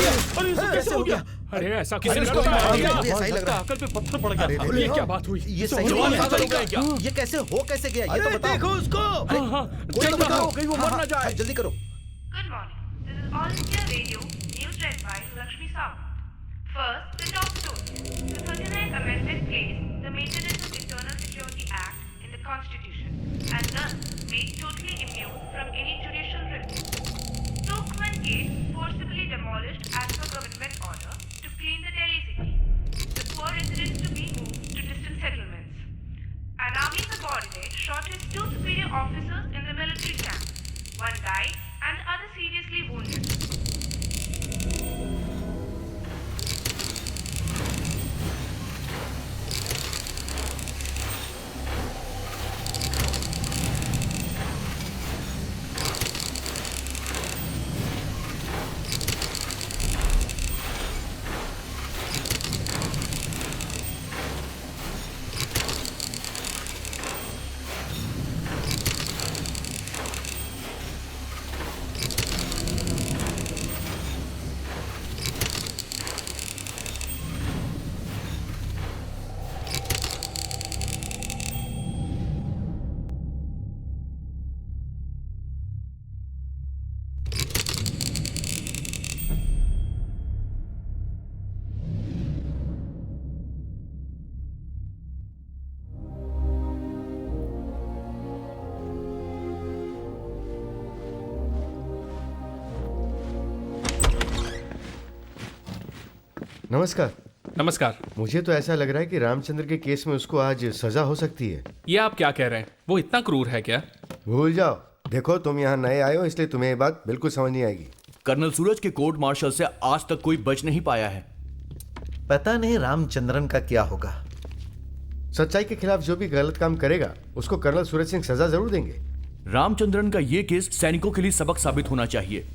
अरे कैसे हो गया? अरे ऐसा किसी ने कुछ नहीं ये किया। सही लग रहा है। अकल पे पत्थर पड़ गया। ये क्या बात हुई? ये सही जवान नहीं पागल हो गए क्या? ये कैसे हो कैसे गया ये तो बताओ। देखो उसको। कोई तो बताओ कहीं वो मर ना जाए। जल्दी करो। Good morning. This is All India Radio, news read by Lakshmi Sahu. First, the top story. The 39th Amendment placed the Maintenance of Internal Security Act in the Constitution and thus made totally immune from any judicial review. Tukman Gate forcibly demolished as per government order to clean the Delhi city. The poor residents to be moved to distant settlements. An army subordinate shot his two superior officers in the military camp. One died and the other seriously wounded. नमस्कार। नमस्कार। मुझे तो ऐसा लग रहा है कि रामचंद्र के केस में उसको आज सजा हो सकती है। ये आप क्या कह रहे हैं? वो इतना क्रूर है क्या? भूल जाओ। देखो तुम यहाँ नए आए हो इसलिए तुम्हें ये बात बिल्कुल समझ नहीं आएगी। कर्नल सूरज के कोर्ट मार्शल से आज तक कोई बच नहीं पाया है। पता नहीं रामचंद्रन का क्या होगा। सच्चाई के खिलाफ जो भी गलत काम करेगा उसको कर्नल सूरज सिंह सजा जरूर देंगे। रामचंद्रन का ये केस सैनिकों के लिए सबक साबित होना चाहिए।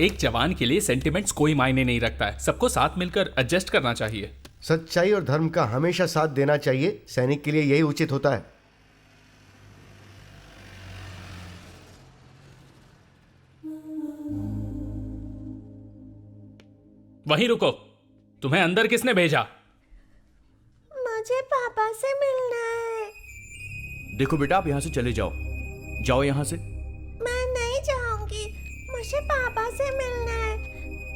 एक जवान के लिए सेंटिमेंट्स कोई मायने नहीं रखता है। सबको साथ मिलकर एडजस्ट करना चाहिए। सच्चाई और धर्म का हमेशा साथ देना चाहिए। सैनिक के लिए यही उचित होता है। वहीं रुको। तुम्हें अंदर किसने भेजा? मुझे पापा से मिलना है। देखो बेटा, आप यहाँ से चले जाओ। जाओ यहाँ से। मैं नहीं जाऊंगी। मुझे पापा से मिलना है।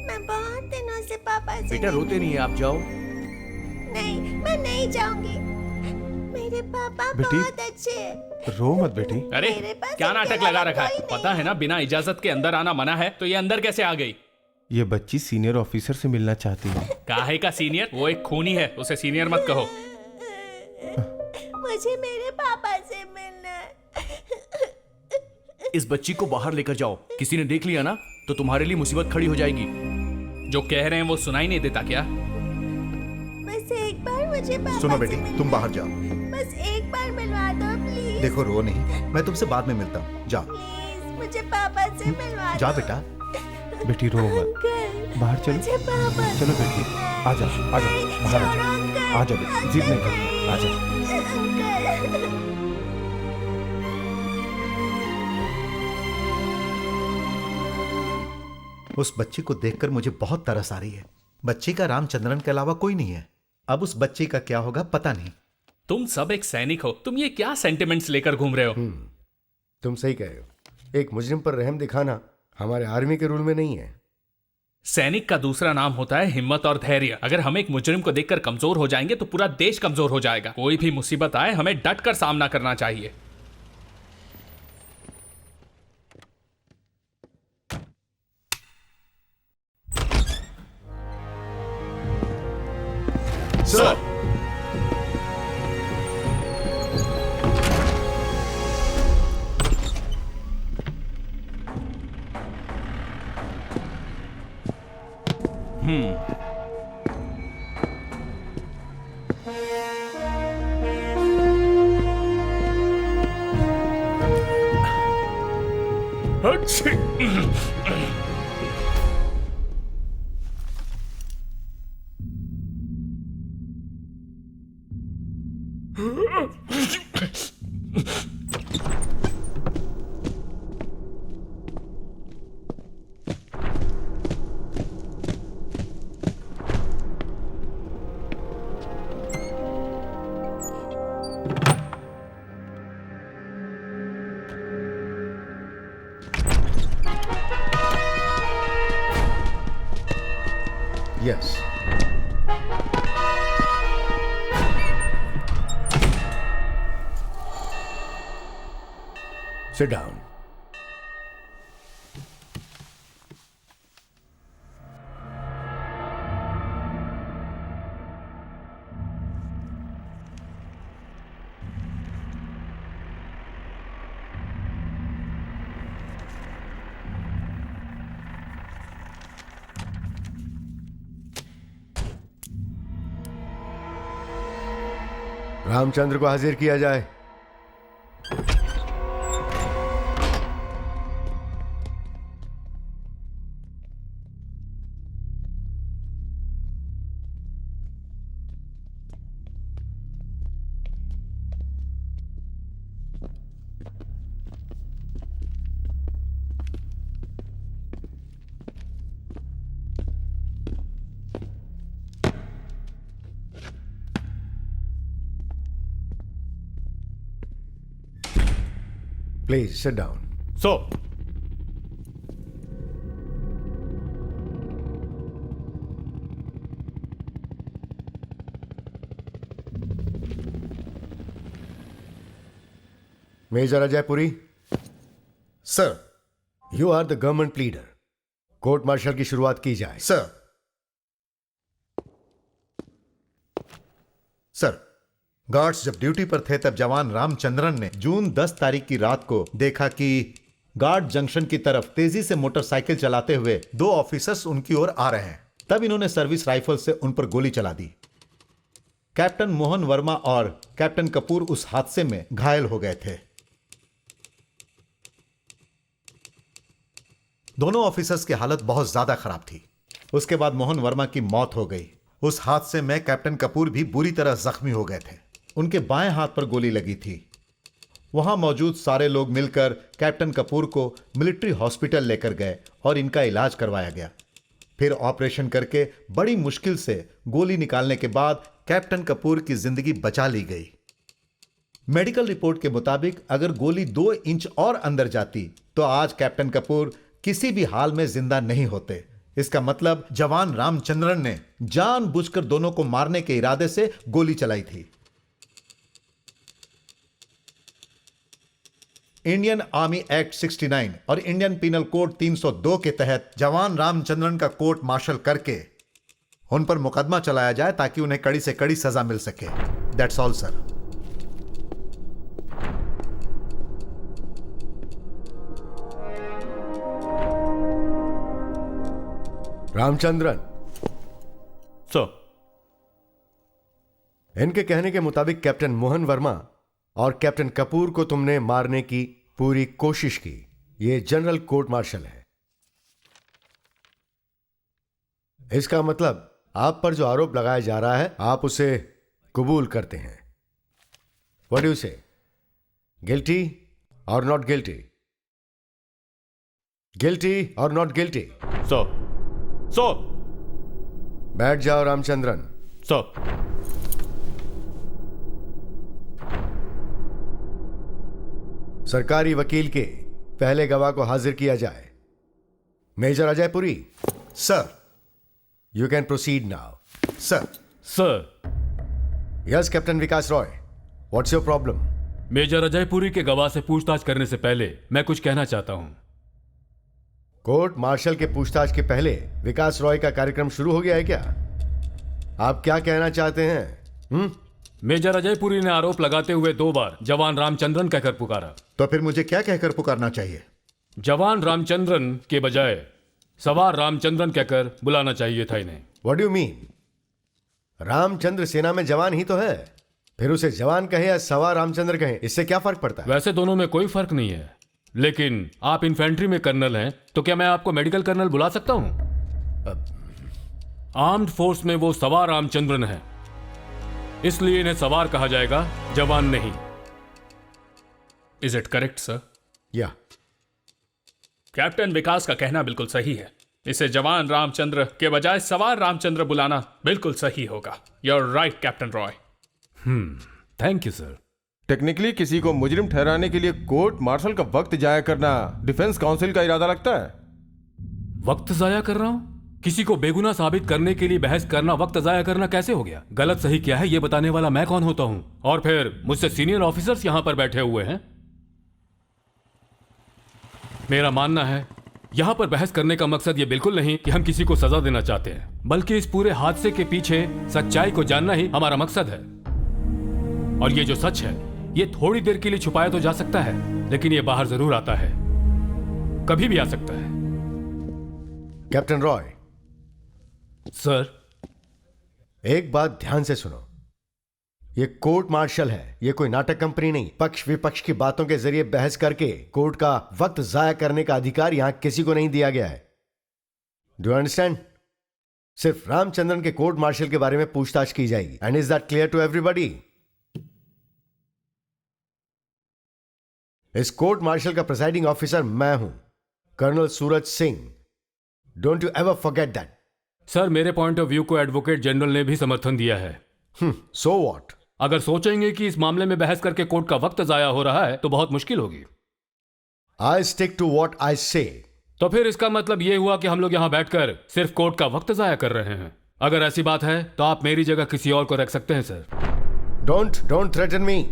मैं बहुत दिनों से पापा से बेटा रोते नहीं है, आप जाओ। नहीं, मैं नहीं जाऊंगी। मेरे पापा बहुत अच्छे हैं। रो मत बेटी। अरे मेरे पास क्या इनके नाटक लगा अलावा रखा है? कोई नहीं पता है ना बिना इजाजत के अंदर आना मना है, तो ये अंदर कैसे आ गई? ये बच्ची सीनियर ऑफिसर से मिलना चाहती है। काहे का सीनियर? वो एक खूनी है, उसे सीनियर मत कहो। मुझे मेरे पापा से मिलना है। इस बच्ची को बाहर लेकर जाओ। किसी ने देख लिया ना तो तुम्हारे लिए मुसीबत खड़ी हो जाएगी। जो कह रहे हैं वो सुनाई नहीं देता क्या? बस एक बार मुझे पापा सुनो से बेटी मिलना तुम बाहर जाओ। है। बस एक बार मिलवा दो प्लीज। देखो रो नहीं, मैं तुमसे बाद में मिलता हूँ। जाओ प्लीज मुझे पापा से मिलवा दो। जा बेटा। बेटी रो मत। अंकल, बाहर चलो। मुझे पापा चलो बेटी, आ जाओ आ जाओ, बाहर आ जाओ। आ जाओ बेटी, जिद नहीं करना, आ जाओ। उस बच्ची को देखकर मुझे बहुत तरस आ रही है। बच्ची का रामचंद्रन के अलावा कोई नहीं है। अब उस बच्ची का क्या होगा पता नहीं। तुम सब एक सैनिक हो, तुम ये क्या सेंटिमेंट्स लेकर घूम रहे हो? तुम सही कह रहे हो। एक मुजरिम पर रहम दिखाना हमारे आर्मी के रूल में नहीं है। सैनिक का दूसरा नाम होता है हिम्मत और धैर्य। अगर हम एक मुजरिम को देखकर कमजोर हो जाएंगे तो पूरा देश कमजोर हो जाएगा। कोई भी मुसीबत आए हमें डट कर सामना करना चाहिए। Sir yes. Sit down. Ramchandra को हाजिर किया जाए। Please sit down. So major Ajay Puri, sir. You are the government leader. Court martial की शुरुआत की जाए। सर। सर, गार्ड्स जब ड्यूटी पर थे तब जवान रामचंद्रन ने जून 10 तारीख की रात को देखा कि गार्ड जंक्शन की तरफ तेजी से मोटरसाइकिल चलाते हुए 2 ऑफिसर्स उनकी ओर आ रहे हैं। तब इन्होंने सर्विस राइफल से उन पर गोली चला दी। कैप्टन मोहन वर्मा और कैप्टन कपूर उस हादसे में घायल हो गए थे। दोनों ऑफिसर्स की हालत बहुत ज्यादा खराब थी। उसके बाद मोहन वर्मा की मौत हो गई। उस हादसे में कैप्टन कपूर भी बुरी तरह जख्मी हो गए थे। उनके बाएं हाथ पर गोली लगी थी। वहां मौजूद सारे लोग मिलकर कैप्टन कपूर को मिलिट्री हॉस्पिटल लेकर गए और इनका इलाज करवाया गया। फिर ऑपरेशन करके बड़ी मुश्किल से गोली निकालने के बाद कैप्टन कपूर की जिंदगी बचा ली गई। मेडिकल रिपोर्ट के मुताबिक अगर गोली 2 इंच और अंदर जाती तो आज कैप्टन कपूर किसी भी हाल में जिंदा नहीं होते। इसका मतलब जवान रामचंद्रन ने जानबूझकर दोनों को मारने के इरादे से गोली चलाई थी। इंडियन आर्मी एक्ट 69 और इंडियन पीनल कोड 302 के तहत जवान रामचंद्रन का कोर्ट मार्शल करके उन पर मुकदमा चलाया जाए ताकि उन्हें कड़ी से कड़ी सजा मिल सके। That's all sir. Ramachandran, so इनके कहने के मुताबिक कैप्टन मोहन वर्मा और कैप्टन कपूर को तुमने मारने की पूरी कोशिश की। यह जनरल कोर्ट मार्शल है। इसका मतलब आप पर जो आरोप लगाया जा रहा है आप उसे कबूल करते हैं। व्हाट डू यू से? गिल्टी और नॉट गिल्टी? गिल्टी और नॉट गिल्टी? सो बैठ जाओ रामचंद्रन। सो सरकारी वकील के पहले गवाह को हाजिर किया जाए। Major Ajay Puri, sir. You can proceed now. Sir. Sir, yes captain Vikas Roy, what's your problem? Major Ajay Puri के गवाह से पूछताछ करने से पहले मैं कुछ कहना चाहता हूं। कोर्ट मार्शल के पूछताछ के पहले विकास रॉय का कार्यक्रम शुरू हो गया है क्या? आप क्या कहना चाहते हैं? मेजर अजय पुरी ने आरोप लगाते हुए 2 बार जवान रामचंद्रन कहकर पुकारा। तो फिर मुझे क्या कहकर पुकारना चाहिए? जवान रामचंद्रन के बजाय सवार रामचंद्रन कहकर बुलाना चाहिए था इन्हें। What do mean? रामचंद्र सेना में जवान ही तो है, फिर उसे जवान कहे या सवार रामचंद्र कहे, इससे क्या फर्क पड़ता है? वैसे दोनों में कोई फर्क नहीं है, लेकिन आप इन्फेंट्री में कर्नल हैं, तो क्या मैं आपको मेडिकल कर्नल बुला सकता हूं? आर्म्ड फोर्स में वो सवार रामचंद्रन है, इसलिए इन्हें सवार कहा जाएगा, जवान नहीं। Is it correct sir? या कैप्टन विकास का कहना बिल्कुल सही है। इसे जवान रामचंद्र के बजाय सवार रामचंद्र बुलाना बिल्कुल सही होगा। You are right captain Roy. Thank you sir. Technically किसी को मुजरिम ठहराने के लिए कोर्ट मार्शल का वक्त जाया करना डिफेंस काउंसिल का इरादा रखता है। वक्त जाया कर रहा हूं? किसी को बेगुनाह साबित करने के लिए बहस करना वक्त जाया करना कैसे हो गया? गलत सही क्या है ये बताने वाला मैं कौन होता हूं? और फिर मुझसे सीनियर ऑफिसर्स यहां पर बैठे हुए हैं। मेरा मानना है यहां पर बहस करने का मकसद ये बिल्कुल नहीं कि हम किसी को सजा देना चाहते हैं, बल्कि इस पूरे हादसे के पीछे सच्चाई को जानना ही हमारा मकसद है। और ये जो सच है ये थोड़ी देर के लिए छुपाया तो जा सकता है, लेकिन ये बाहर जरूर आता है, कभी भी आ सकता है। कैप्टन रॉय, सर, एक बात ध्यान से सुनो। ये कोर्ट मार्शल है, ये कोई नाटक कंपनी नहीं। पक्ष विपक्ष की बातों के जरिए बहस करके कोर्ट का वक्त जाया करने का अधिकार यहां किसी को नहीं दिया गया है। Do you understand? सिर्फ रामचंद्रन के कोर्ट मार्शल के बारे में पूछताछ की जाएगी। And is that clear to everybody? इस कोर्ट मार्शल का प्रिसाइडिंग ऑफिसर मैं हूं, colonel Suraj Singh. Don't you ever forget that. Sir, मेरे पॉइंट ऑफ व्यू को एडवोकेट जनरल ने भी समर्थन दिया है। So what? अगर सोचेंगे कि इस मामले में बहस करके कोर्ट का वक्त जाया हो रहा है तो बहुत मुश्किल होगी। I stick to what I say. तो फिर इसका मतलब यह हुआ कि हम लोग यहां बैठकर सिर्फ कोर्ट का वक्त जाया कर रहे हैं। अगर ऐसी बात है तो आप मेरी जगह किसी और को रख सकते हैं सर। डोंट थ्रेटन मी।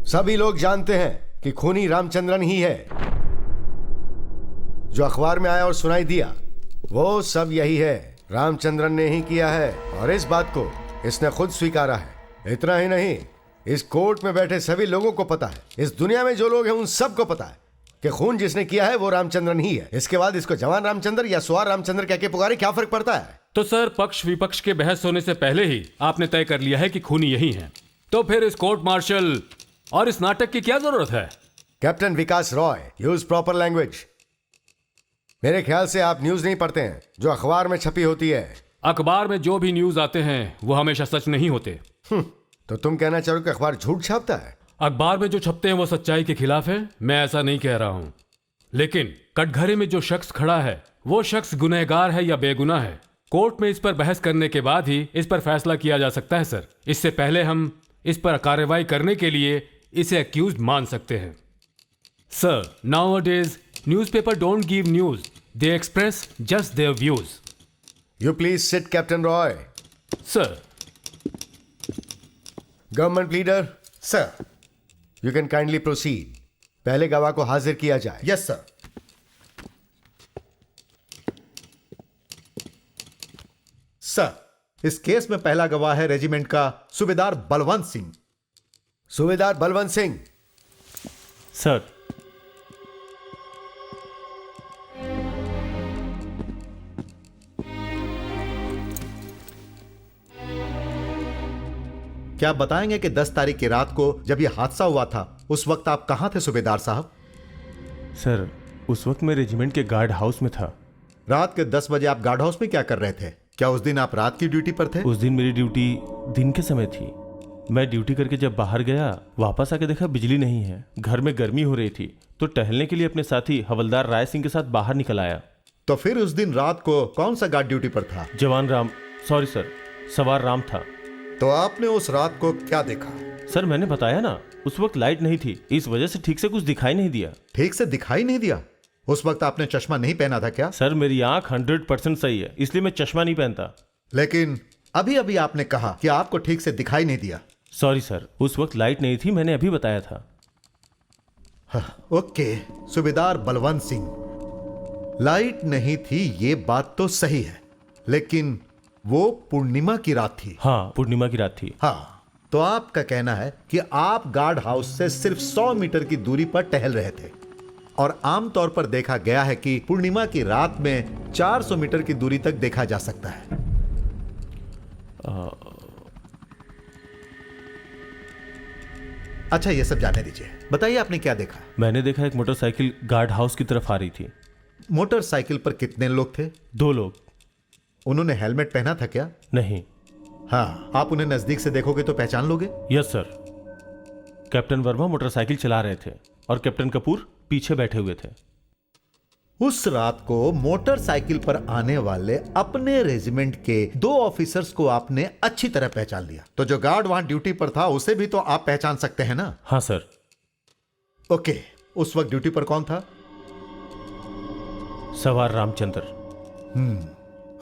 सभी लोग जानते हैं कि खूनी रामचंद्रन ही है। जो अखबार में आया और सुनाई दिया वो सब यही है। रामचंद्रन ने ही किया है और इस बात को इसने खुद स्वीकारा है। इतना ही नहीं, इस कोर्ट में बैठे सभी लोगों को पता है, इस दुनिया में जो लोग हैं उन सबको पता है कि खून जिसने किया है वो रामचंद्रन ही है। इसके बाद इसको जवान रामचंद्र या सुवार रामचंद्र कह के पुकारे, क्या फर्क पड़ता है? तो सर, पक्ष विपक्ष के बहस होने से पहले ही आपने तय कर लिया है कि खूनी यही है, तो फिर इस कोर्ट मार्शल और इस नाटक की क्या जरूरत है? Captain Vikas Roy, use proper language. मेरे ख्याल से आप न्यूज नहीं पढ़ते हैं जो अखबार में छपी होती है। अखबार में जो भी न्यूज आते हैं वो हमेशा सच नहीं होते। तो तुम कहना चाहो कि अखबार झूठ छापता है? अखबार में जो छपते हैं वो सच्चाई के खिलाफ है, मैं ऐसा नहीं कह रहा हूं। लेकिन कटघरे में जो शख्स खड़ा है वो शख्स गुनहगार है या बेगुनाह है, कोर्ट में इस पर बहस करने के बाद ही इस पर फैसला किया जा सकता है सर। इससे पहले हम इस पर कार्रवाई करने के लिए इसे अक्यूज मान सकते हैं। Sir, nowadays newspaper don't give news, they express just their views. You please sit captain Roy. Sir, government leader, sir. You can kindly proceed. पहले गवाह को हाजिर किया जाए। Yes sir. सर, इस केस में पहला गवाह है रेजिमेंट का सूबेदार बलवंत सिंह। सूबेदार बलवंत सिंह। सर, क्या आप बताएंगे कि 10 तारीख की रात को जब यह हादसा हुआ था उस वक्त आप कहां थे सूबेदार साहब? सर, उस वक्त मैं रेजिमेंट के गार्ड हाउस में था। रात के 10 बजे आप गार्ड हाउस में क्या कर रहे थे? क्या उस दिन आप रात की ड्यूटी पर थे? उस दिन मेरी ड्यूटी दिन के समय थी। मैं ड्यूटी करके जब बाहर गया, वापस आके देखा बिजली नहीं है, घर में गर्मी हो रही थी, तो टहलने के लिए अपने साथी हवलदार राय सिंह के साथ बाहर निकल आया। तो फिर उस दिन रात को कौन सा गार्ड ड्यूटी पर था? जवान राम, सॉरी सर, सवार राम था। तो आपने उस रात को क्या देखा? सर, मैंने बताया ना, उस वक्त लाइट नहीं थी, इस वजह से ठीक से कुछ दिखाई नहीं दिया। ठीक से दिखाई नहीं दिया? उस वक्त आपने चश्मा नहीं पहना था क्या? सर, मेरी आंख 100% सही है, इसलिए मैं चश्मा नहीं पहनता। लेकिन अभी अभी आपने कहा कि आपको ठीक से दिखाई नहीं दिया। सॉरी सर, उस वक्त लाइट नहीं थी, मैंने अभी बताया था। ओके, सूबेदार बलवंत सिंह, लाइट नहीं थी ये बात तो सही है, लेकिन वो पूर्णिमा की रात थी। हाँ, पूर्णिमा की रात थी। हाँ, तो आपका कहना है कि आप गार्ड हाउस से सिर्फ 100 मीटर की दूरी पर टहल रहे थे, और आमतौर पर देखा गया है कि पूर्णिमा की रात में 400 मीटर की दूरी तक देखा जा सकता है। अच्छा, ये सब जाने दीजिए, बताइए आपने क्या देखा? मैंने देखा एक मोटरसाइकिल गार्ड हाउस की तरफ आ रही थी। मोटरसाइकिल पर कितने लोग थे? 2 लोग। उन्होंने हेलमेट पहना था क्या? नहीं। हाँ, आप उन्हें नजदीक से देखोगे तो पहचान लोगे? Yes sir. Captain Verma motorcycle चला रहे थे और कैप्टन कपूर पीछे बैठे हुए थे। उस रात को मोटरसाइकिल पर आने वाले अपने रेजिमेंट के 2 ऑफिसर्स को आपने अच्छी तरह पहचान लिया, तो जो गार्ड वहां ड्यूटी पर था उसे भी तो आप पहचान सकते हैं ना? हाँ सर। ओके, उस वक्त ड्यूटी पर कौन था? सवार रामचंद्र।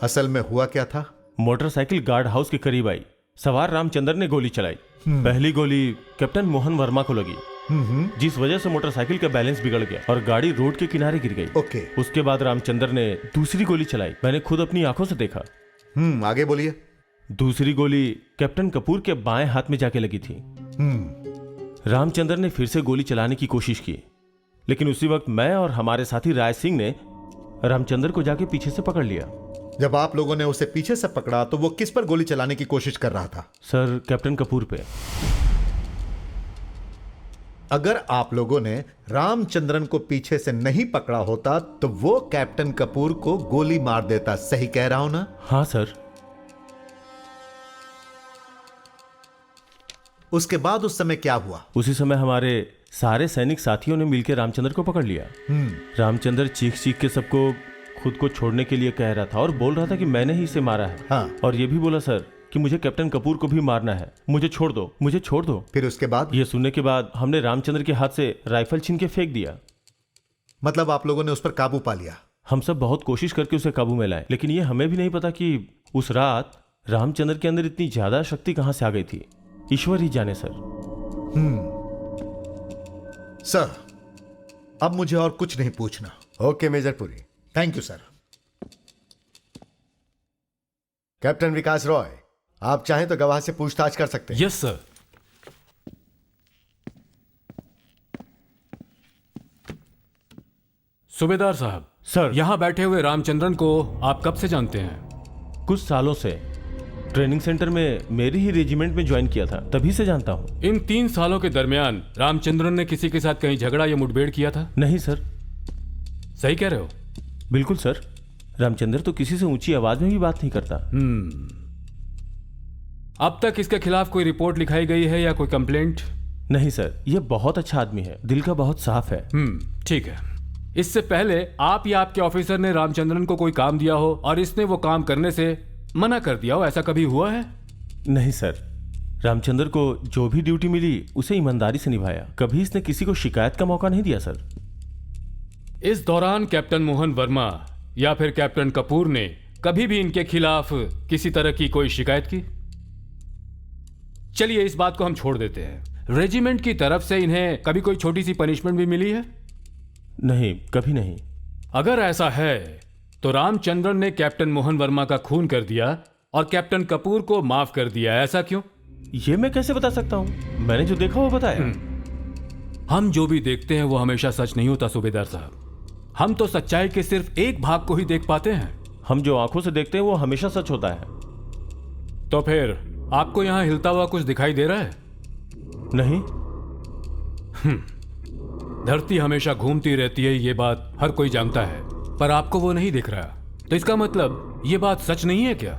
असल में हुआ क्या था? मोटरसाइकिल गार्ड हाउस के करीब आई, सवार रामचंद्र ने गोली चलाई। पहली गोली कैप्टन मोहन वर्मा को लगी, जिस वजह से मोटरसाइकिल का बैलेंस बिगड़ गया और गाड़ी रोड के किनारे गिर गई। ओके। उसके बाद रामचंद्र ने दूसरी गोली चलाई, मैंने खुद अपनी आंखों से देखा। आगे बोलिए। दूसरी गोली कैप्टन कपूर के बाएं हाथ में जाके लगी थी। रामचंद्र ने फिर से गोली चलाने की कोशिश की, लेकिन उसी वक्त मैं और हमारे साथी राय सिंह ने रामचंद्र को जाके पीछे से पकड़ लिया। जब आप लोगों ने उसे पीछे से पकड़ा तो वो किस पर गोली चलाने की कोशिश कर रहा था? सर, कैप्टन कपूर पे। अगर आप लोगों ने रामचंद्रन को पीछे से नहीं पकड़ा होता तो वो कैप्टन कपूर को गोली मार देता। सही कह रहा हूं ना? हाँ सर। उसके बाद उस समय क्या हुआ? उसी समय हमारे सारे सैनिक साथियों ने मिलकर रामचंद्र को पकड़ लिया। रामचंद्र चीख चीख के सबको खुद को छोड़ने के लिए कह रहा था और बोल रहा था कि मैंने ही इसे मारा है। हाँ। और ये भी बोला सर कि मुझे कैप्टन कपूर को भी मारना है, मुझे छोड़ दो, मुझे छोड़ दो। फिर उसके बाद? ये सुनने के बाद हमने रामचंद्र के हाथ से राइफल छीन के फेंक दिया। मतलब आप लोगों ने उस पर काबू पा लिया? हम सब बहुत कोशिश करके उसे काबू में लाए, लेकिन ये हमें भी नहीं पता कि उस रात रामचंद्र के अंदर इतनी ज्यादा शक्ति कहां से आ गई थी। ईश्वर ही जाने सर। सर, अब मुझे और कुछ नहीं पूछना। Okay major Puri. Thank you sir. Captain Vikas Roy, आप चाहें तो गवाह से पूछताछ कर सकते हैं। Yes sir. सूबेदार साहब, सर। यहां बैठे हुए रामचंद्रन को आप कब से जानते हैं? कुछ सालों से। ट्रेनिंग सेंटर में मेरी ही रेजिमेंट में ज्वाइन किया था, तभी से जानता हूँ। इन 3 सालों के दरमियान रामचंद्रन ने किसी के साथ कहीं झगड़ा या मुठभेड़ किया था? नहीं सर। सही कह रहे हो? बिल्कुल सर। रामचंद्र तो किसी से ऊंची आवाज में भी बात नहीं करता। अब तक इसके खिलाफ कोई रिपोर्ट लिखाई गई है या कोई कंप्लेंट? नहीं सर, ये बहुत अच्छा आदमी है, दिल का बहुत साफ है। ठीक है। इससे पहले आप या आपके ऑफिसर ने रामचंद्रन को कोई काम दिया हो और इसने वो काम करने से मना कर दिया हो, ऐसा कभी हुआ है? नहीं सर, रामचंद्र को जो भी ड्यूटी मिली उसे ईमानदारी से निभाया, कभी इसने किसी को शिकायत का मौका नहीं दिया सर। इस दौरान कैप्टन मोहन वर्मा या फिर कैप्टन कपूर ने कभी भी इनके खिलाफ किसी तरह की कोई शिकायत की? चलिए इस बात को हम छोड़ देते हैं। रेजिमेंट की तरफ से इन्हें कभी कोई छोटी सी पनिशमेंट भी मिली है? नहीं, कभी नहीं। अगर ऐसा है तो रामचंद्रन ने कैप्टन मोहन वर्मा का खून कर दिया और कैप्टन कपूर को माफ कर दिया, ऐसा क्यों? ये मैं कैसे बता सकता हूं? मैंने जो देखा वो बताया। हम जो भी देखते हैं वो हमेशा सच नहीं होता सूबेदार साहब। हम तो सच्चाई के सिर्फ एक भाग को ही देख पाते हैं। हम जो आंखों से देखते हैं वो हमेशा सच होता है। तो फिर आपको यहां हिलता हुआ कुछ दिखाई दे रहा है? नहीं। धरती हमेशा घूमती रहती है, ये बात हर कोई जानता है, पर आपको वो नहीं दिख रहा। तो इसका मतलब ये बात सच नहीं है क्या?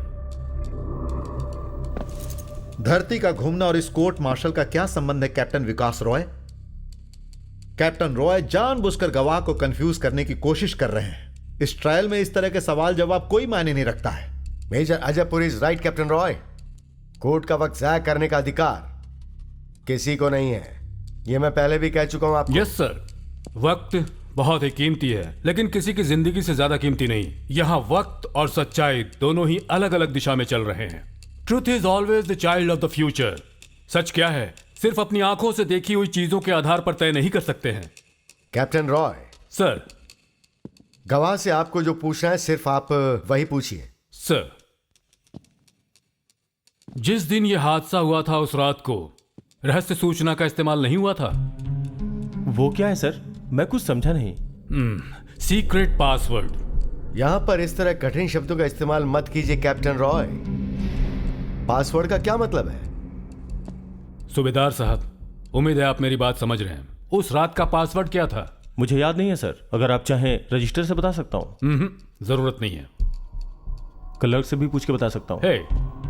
धरती का घूमना और इस कोर्ट मार्शल का क्या संबंध है कैप्टन विकास रॉय? कैप्टन रॉय जानबूझकर गवाह को कंफ्यूज करने की कोशिश कर रहे हैं। इस ट्रायल में इस तरह के सवाल जवाब कोई मायने नहीं रखता है। Major Ajay Puri is right captain Roy. Court का वक्त जाया करने का अधिकार किसी को नहीं है, ये मैं पहले भी कह चुका हूं आपको। यस सर, वक्त बहुत ही कीमती है, लेकिन किसी की जिंदगी से ज्यादा कीमती नहीं। यहाँ वक्त और सच्चाई दोनों ही अलग अलग दिशा में चल रहे हैं। Truth is always the child of the future. सच क्या है सिर्फ अपनी आंखों से देखी हुई चीजों के आधार पर तय नहीं कर सकते हैं। Captain Roy, sir. गवाह से आपको जो पूछना है सिर्फ आप वही पूछिए। सर, जिस दिन यह हादसा हुआ था उस रात को रहस्य सूचना का इस्तेमाल नहीं हुआ था? वो क्या है सर? मैं कुछ समझा नहीं। Secret password. यहां पर इस तरह कठिन शब्दों का इस्तेमाल मत कीजिए कैप्टन रॉय। पासवर्ड का क्या मतलब है? सूबेदार साहब, उम्मीद है आप मेरी बात समझ रहे हैं। उस रात का पासवर्ड क्या था? मुझे याद नहीं है सर, अगर आप चाहें रजिस्टर से बता सकता हूँ। जरूरत नहीं है, क्लर्क से भी पूछ के बता सकता हूँ। हे,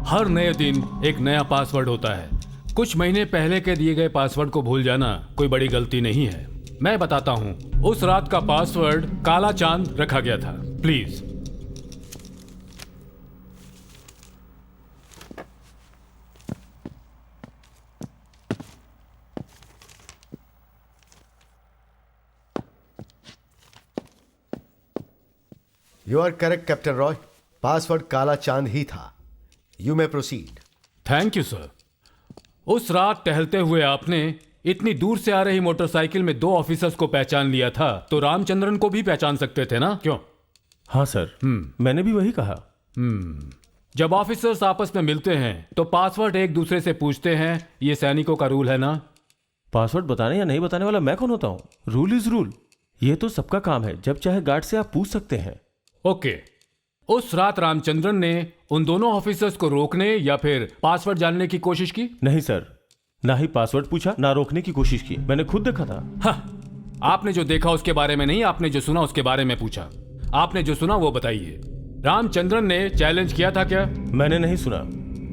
हर नए दिन एक नया पासवर्ड होता है। कुछ महीने पहले के दिए गए पासवर्ड को भूल जाना कोई बड़ी गलती नहीं है। मैं बताता हूं, उस रात का पासवर्ड काला चांद रखा गया था। Please. You are correct captain Roy. Password काला चांद ही था। You may proceed. Thank you sir. उस रात टहलते हुए आपने इतनी दूर से आ रही मोटरसाइकिल में 2 ऑफिसर्स को पहचान लिया था, तो रामचंद्रन को भी पहचान सकते थे ना, क्यों? हाँ सर, मैंने भी वही कहा। जब ऑफिसर्स आपस में मिलते हैं तो पासवर्ड एक दूसरे से पूछते हैं, ये सैनिकों का रूल है ना? पासवर्ड बताने या नहीं बताने वाला मैं कौन होता हूँ? Rule is rule. ये तो सबका काम है, जब चाहे गार्ड से आप पूछ सकते हैं। ओके। उस रात रामचंद्रन ने उन दोनों ऑफिसर्स को रोकने या फिर पासवर्ड जानने की कोशिश की? नहीं सर, ना ही पासवर्ड पूछा ना रोकने की कोशिश की। मैंने खुद देखा था। हाँ, आपने जो देखा उसके बारे में नहीं, आपने जो सुना उसके बारे में पूछा। आपने जो सुना वो बताइए। रामचंद्रन ने चैलेंज किया था क्या? मैंने नहीं सुना।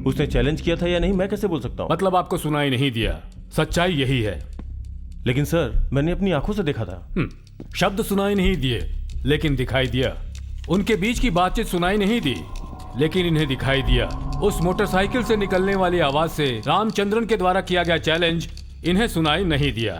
उसने चैलेंज किया था या नहीं मैं कैसे बोल सकता हूँ? मतलब आपको सुनाई नहीं दिया। सच्चाई यही है। लेकिन सर, मैंने अपनी आंखों से देखा था। शब्द सुनाई नहीं दिए लेकिन दिखाई दिया। उनके बीच की बातचीत सुनाई नहीं दी लेकिन इन्हें दिखाई दिया। उस मोटरसाइकिल से निकलने वाली आवाज से रामचंद्रन के द्वारा किया गया चैलेंज इन्हें सुनाई नहीं दिया।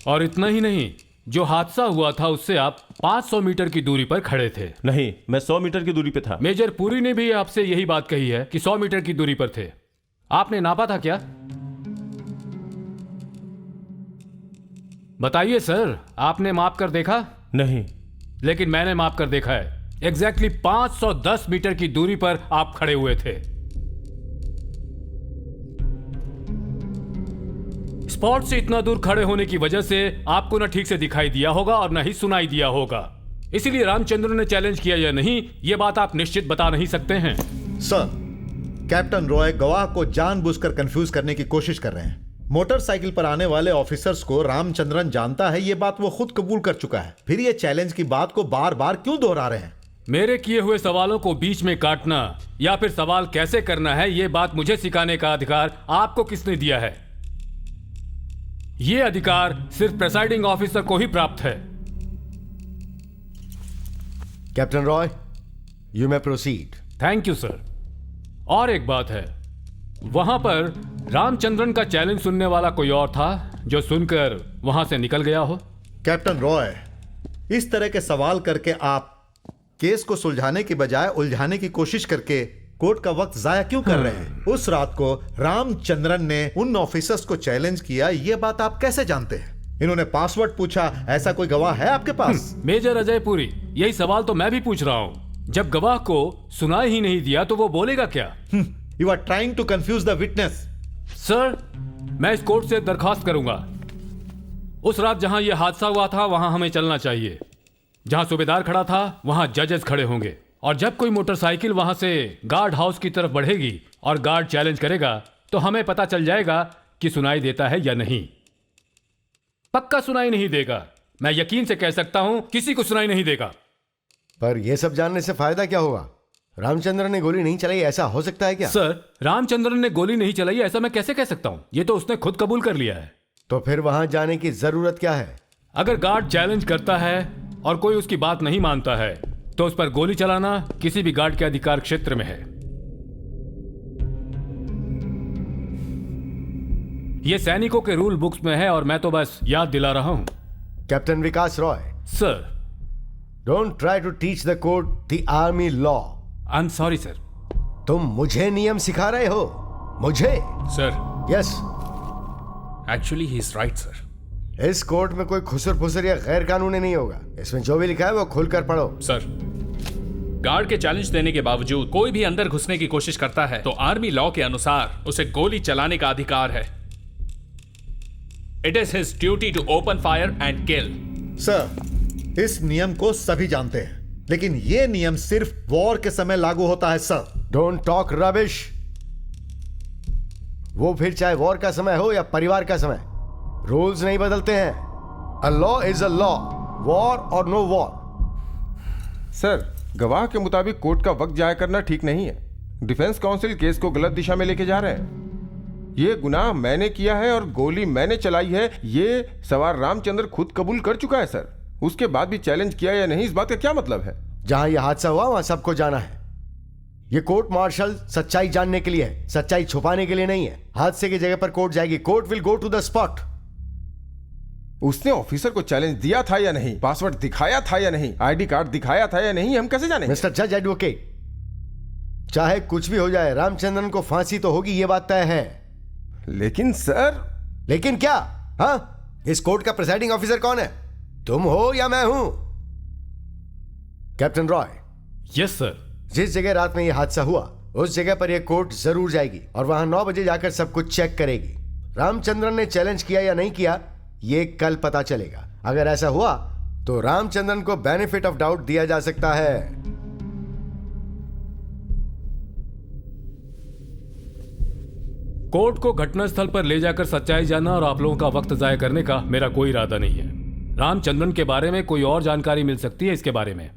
और इतना ही नहीं, जो हादसा हुआ था उससे आप 500 मीटर की दूरी पर खड़े थे। नहीं, मैं 100 मीटर की दूरी पे था। मेजर पुरी ने भी आपसे यही बात कही है कि 100 मीटर की दूरी पर थे। आपने नापा था क्या? बताइए सर, आपने माप कर देखा? नहीं। लेकिन मैंने माप कर देखा है। एग्जैक्टली 510 मीटर की दूरी पर आप खड़े हुए थे। स्पॉट से इतना दूर खड़े होने की वजह से आपको ना ठीक से दिखाई दिया होगा और ना ही सुनाई दिया होगा। इसीलिए रामचंद्र ने चैलेंज किया या नहीं, यह बात आप निश्चित बता नहीं सकते हैं। सर, कैप्टन रॉय गवाह को जानबूझकर कंफ्यूज करने की कोशिश कर रहे हैं। मोटरसाइकिल पर आने वाले ऑफिसर्स को रामचंद्रन जानता है, यह बात वो खुद कबूल कर चुका है। फिर ये चैलेंज की बात को बार बार क्यों दोहरा रहे हैं? मेरे किए हुए सवालों को बीच में काटना या फिर सवाल कैसे करना है, यह बात मुझे सिखाने का अधिकार आपको किसने दिया है? यह अधिकार सिर्फ प्रेसाइडिंग ऑफिसर को ही प्राप्त है। Captain Roy, you may proceed. Thank you sir. और एक बात है, वहां पर रामचंद्रन का चैलेंज सुनने वाला कोई और था जो सुनकर वहां से निकल गया हो? कैप्टन रॉय, इस तरह के सवाल करके आप केस को सुलझाने की बजाय उलझाने की कोशिश करके कोर्ट का वक्त जाया क्यों कर रहे हैं? उस रात को रामचंद्रन ने उन ऑफिसर्स को चैलेंज किया, यह बात आप कैसे जानते हैं? इन्होंने पासवर्ड पूछा, ऐसा कोई गवाह है आपके पास? मेजर अजय पुरी, यही सवाल तो मैं भी पूछ रहा हूं। जब गवाह को सुनाई ही नहीं दिया तो वो बोलेगा क्या? You are trying to confuse the witness. Sir, मैं इस कोर्ट से दरखास्त करूंगा। उस रात जहां यह हादसा हुआ था वहां हमें चलना चाहिए। जहां सूबेदार खड़ा था वहां जजेस खड़े होंगे, और जब कोई मोटरसाइकिल वहां से गार्ड हाउस की तरफ बढ़ेगी और गार्ड चैलेंज करेगा तो हमें पता चल जाएगा कि सुनाई देता है या नहीं। पक्का सुनाई नहीं देगा। मैं यकीन से कह सकता हूं, किसी को सुनाई नहीं देगा। पर यह सब जानने से फायदा क्या होगा? रामचंद्रन ने गोली नहीं चलाई, ऐसा हो सकता है क्या? सर, रामचंद्रन ने गोली नहीं चलाई ऐसा मैं कैसे कह सकता हूं? यह तो उसने खुद कबूल कर लिया है। तो फिर वहां जाने की जरूरत क्या है? अगर गार्ड चैलेंज करता है और कोई उसकी बात नहीं मानता है तो उस पर गोली चलाना किसी भी गार्ड के अधिकार क्षेत्र में है। यह सैनिकों के रूल बुक्स में है और मैं तो बस याद दिला रहा हूं। Captain Vikas Roy, sir, don't try to teach the court the army law. I am sorry sir. तुम मुझे नियम सिखा रहे हो? मुझे? Sir, yes. Actually he is right sir. इस कोर्ट में कोई खुसर फुसर या गैर कानूनी नहीं होगा। इसमें जो भी लिखा है वो खुलकर पढ़ो। सर, गार्ड के चैलेंज देने के बावजूद कोई भी अंदर घुसने की कोशिश करता है तो आर्मी लॉ के अनुसार उसे गोली चलाने का अधिकार है। It is his duty to open fire and kill. Sir, इस नियम को सभी जानते हैं, लेकिन यह नियम सिर्फ वॉर के समय लागू होता है। Sir, don't talk rubbish. वो फिर चाहे वॉर का समय हो या परिवार का समय, रूल्स नहीं बदलते हैं। A law is a law, war और नो वॉर। सर, गवाह के मुताबिक कोर्ट का वक्त जाया करना ठीक नहीं है। डिफेंस काउंसिल केस को गलत दिशा में लेके जा रहे हैं। ये गुनाह मैंने किया है और गोली मैंने चलाई है, ये सवार रामचंद्र खुद कबूल कर चुका है सर। उसके बाद भी चैलेंज किया या नहीं, इस बात का क्या मतलब है? जहां यह हादसा हुआ वहां सबको जाना है। यह कोर्ट मार्शल सच्चाई जानने के लिए है, सच्चाई छुपाने के लिए नहीं है। हादसे की जगह पर कोर्ट जाएगी। Court will go to the spot. उसने ऑफिसर को चैलेंज दिया था या नहीं, पासवर्ड दिखाया था या नहीं, आईडी कार्ड दिखाया था या नहीं, हम कैसे जानेंगे? मिस्टर जज एडवोकेट, चाहे कुछ भी हो जाए, रामचंद्रन को फांसी तो होगी, ये बात तय है। लेकिन सर। लेकिन क्या? हाँ, इस कोर्ट का प्रिसाइडिंग ऑफिसर कौन है? तुम हो या मैं हूं? कैप्टन रॉय। Yes sir. जिस जगह रात में यह हादसा हुआ उस जगह पर यह कोर्ट जरूर जाएगी और वहां 9 बजे जाकर सब कुछ चेक करेगी। रामचंद्रन ने चैलेंज किया या नहीं किया ये कल पता चलेगा। अगर ऐसा हुआ तो रामचंद्रन को बेनिफिट ऑफ डाउट दिया जा सकता है। कोर्ट को घटनास्थल पर ले जाकर सच्चाई जानना और आप लोगों का वक्त जाया करने का मेरा कोई इरादा नहीं है। रामचंद्रन के बारे में कोई और जानकारी मिल सकती है इसके बारे में।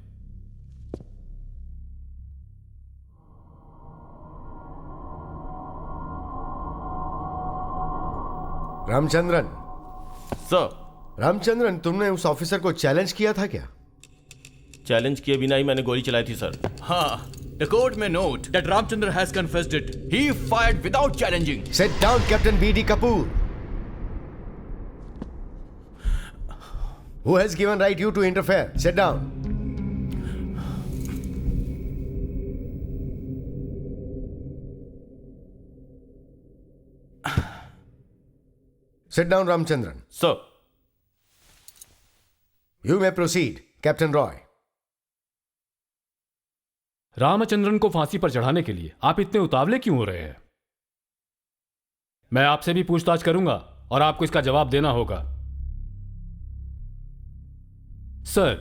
रामचंद्रन। सर। रामचंद्रन, तुमने उस ऑफिसर को चैलेंज किया था क्या? चैलेंज किए बिना ही मैंने गोली चलाई थी सर। हाँ, the court may note that Ramchandra has confessed it. He fired without challenging. Sit down, Captain B.D. Kapoor. Who has given right you to interfere? Sit down. Sit down, Ramchandran. Sir. You may proceed, Captain Roy. Ramachandran को फांसी पर चढ़ाने के लिए आप इतने उतावले क्यों हो रहे हैं? मैं आपसे भी पूछताछ करूंगा और आपको इसका जवाब देना होगा। सर,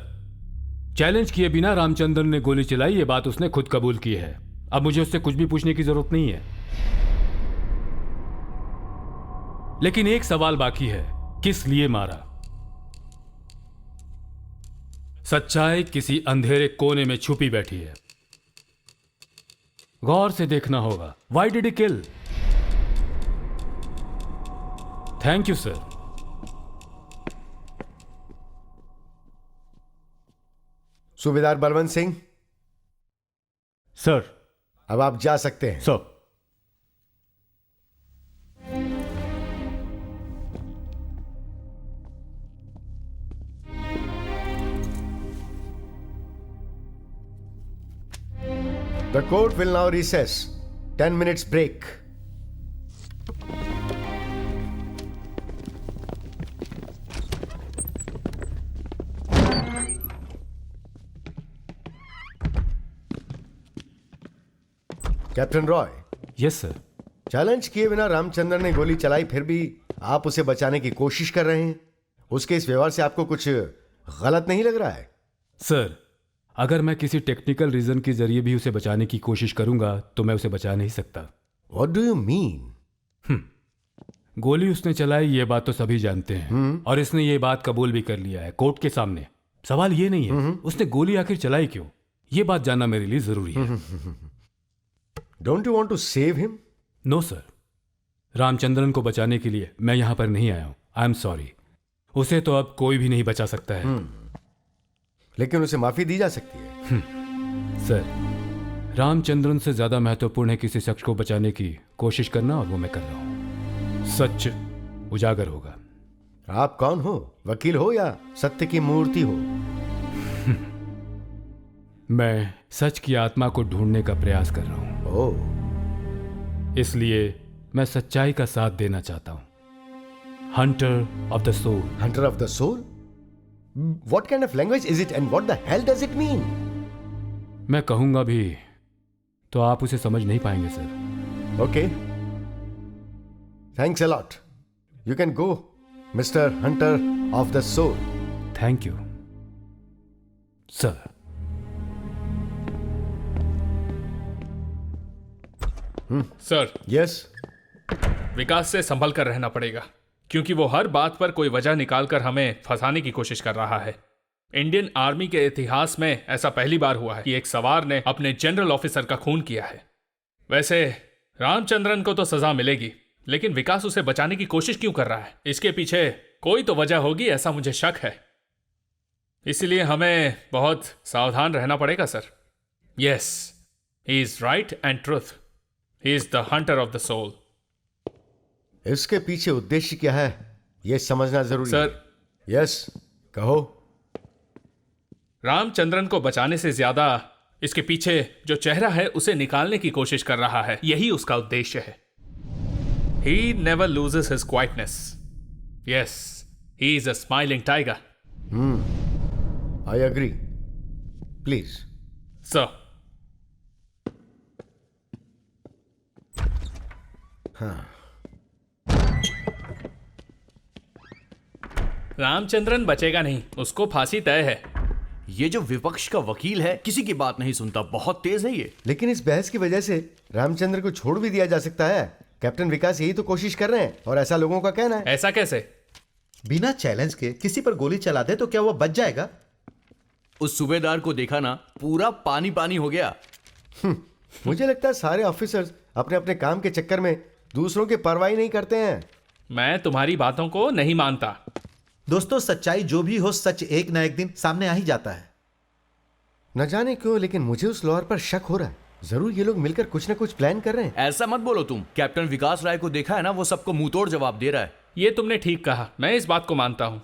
चैलेंज किए बिना रामचंद्रन ने गोली चलाई, ये बात उसने खुद कबूल की है। अब मुझे उससे कुछ भी पूछने की जरूरत नहीं है। लेकिन एक सवाल बाकी है, किस लिए मारा? सच्चाई किसी अंधेरे कोने में छुपी बैठी है, गौर से देखना होगा। Why did he kill? Thank you sir. Subedar Balwant Singh. Sir. अब आप जा सकते हैं। Sir. The court will now recess. 10 minutes break. Captain Roy. Yes sir. Challenge किए बिना रामचंद्रन ने गोली चलाई, फिर भी आप उसे बचाने की कोशिश कर रहे हैं। उसके इस व्यवहार से आपको कुछ गलत नहीं लग रहा है? सर, अगर मैं किसी टेक्निकल रीजन के जरिए भी उसे बचाने की कोशिश करूंगा तो मैं उसे बचा नहीं सकता। What do you mean? गोली उसने चलाई ये बात तो सभी जानते हैं और इसने ये बात कबूल भी कर लिया है कोर्ट के सामने। सवाल ये नहीं है उसने गोली आखिर चलाई क्यों, ये बात जानना मेरे लिए जरूरी है। Don't you want to save him? No sir, Ramchandran को बचाने के लिए मैं यहां पर नहीं आया हूं। आई एम सॉरी। उसे तो अब कोई भी नहीं बचा सकता है। लेकिन उसे माफी दी जा सकती है। सर, रामचंद्रन से ज्यादा महत्वपूर्ण है किसी शख्स को बचाने की कोशिश करना, और वो मैं कर रहा हूं। सच उजागर होगा। आप कौन हो? वकील हो या सत्य की मूर्ति हो? मैं सच की आत्मा को ढूंढने का प्रयास कर रहा हूं। ओह। इसलिए मैं सच्चाई का साथ देना चाहता हूं। Hunter of the soul. Hunter of the soul? What kind of language is it and what the hell does it mean? मैं कहूंगा भी तो आप उसे समझ नहीं पाएंगे sir. Okay. Thanks a lot. You can go, Mr. Hunter of the Soul. Thank you sir. Sir, Yes. विकास से संभल कर रहना पड़ेगा क्योंकि वो हर बात पर कोई वजह निकालकर हमें फंसाने की कोशिश कर रहा है। इंडियन आर्मी के इतिहास में ऐसा पहली बार हुआ है कि एक सवार ने अपने जनरल ऑफिसर का खून किया है। वैसे रामचंद्रन को तो सजा मिलेगी, लेकिन विकास उसे बचाने की कोशिश क्यों कर रहा है? इसके पीछे कोई तो वजह होगी, ऐसा मुझे शक है। इसलिए हमें बहुत सावधान रहना पड़ेगा sir. Yes, he is right and truth. He is the hunter of the soul. इसके पीछे उद्देश्य क्या है यह समझना जरूरी है। सर, यस, कहो। रामचंद्रन को बचाने से ज्यादा इसके पीछे जो चेहरा है उसे निकालने की कोशिश कर रहा है, यही उसका उद्देश्य है। He never loses his quietness. Yes, he is a smiling tiger. I agree. Please. Sir. Ramachandran बचेगा नहीं, उसको फांसी तय है। ये जो विपक्ष का वकील है किसी की बात नहीं सुनता, बहुत तेज है ये। लेकिन इस बहस की वजह से रामचंद्र को छोड़ भी दिया जा सकता है। कैप्टन विकास यही तो कोशिश कर रहे हैं और ऐसा लोगों का कहना है। ऐसा कैसे? बिना चैलेंज के किसी पर गोली चला दे तो क्या वो बच जाएगा? उस सूबेदार को देखा ना, पूरा पानी पानी हो गया। मुझे लगता है सारे ऑफिसर्स अपने अपने काम के चक्कर में दूसरों की परवाही नहीं करते हैं। मैं तुम्हारी बातों को नहीं मानता। दोस्तों, सच्चाई जो भी हो, सच एक ना एक दिन सामने आ ही जाता है। न जाने क्यों, लेकिन मुझे उस लॉयर पर शक हो रहा है। जरूर ये लोग मिलकर कुछ ना कुछ प्लान कर रहे हैं। ऐसा मत बोलो तुम। कैप्टन विकास राय को देखा है ना, वो सबको मुंह तोड़ जवाब दे रहा है। ये तुमने ठीक कहा, मैं इस बात को मानता हूं।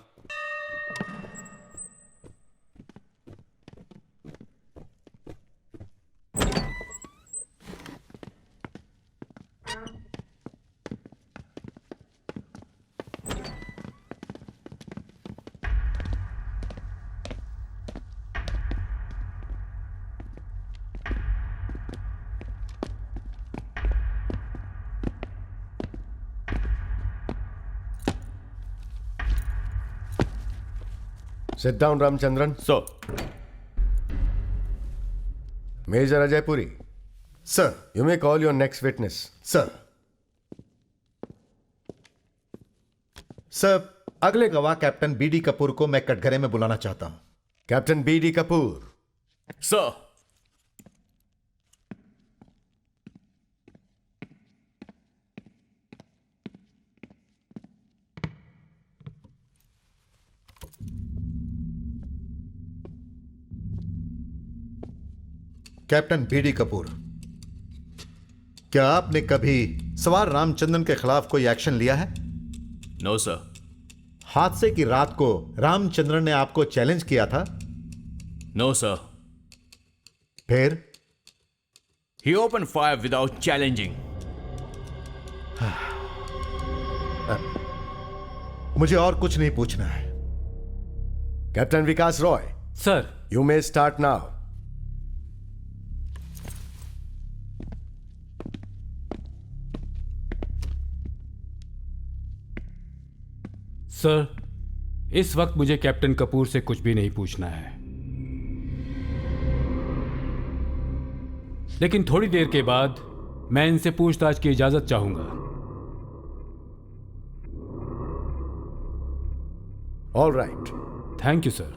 Sit down, Ramchandran. So Major Ajay Puri, sir. you may call your next witness. Sir, sir, अगले गवाह कैप्टन बीडी कपूर को मैं कटघरे में बुलाना चाहता हूं। Captain B.D. Kapoor. Sir, captain B D Kapoor, क्या आपने कभी सवार रामचंद्रन के खिलाफ कोई एक्शन लिया है? No sir. हादसे की रात को रामचंद्रन ने आपको चैलेंज किया था? No sir. फिर? He open fire without challenging. मुझे और कुछ नहीं पूछना है। Captain Vikas Roy, sir. you may start now. सर, इस वक्त मुझे कैप्टन कपूर से कुछ भी नहीं पूछना है, लेकिन थोड़ी देर के बाद मैं इनसे पूछताछ की इजाजत चाहूंगा। All right. Thank you sir.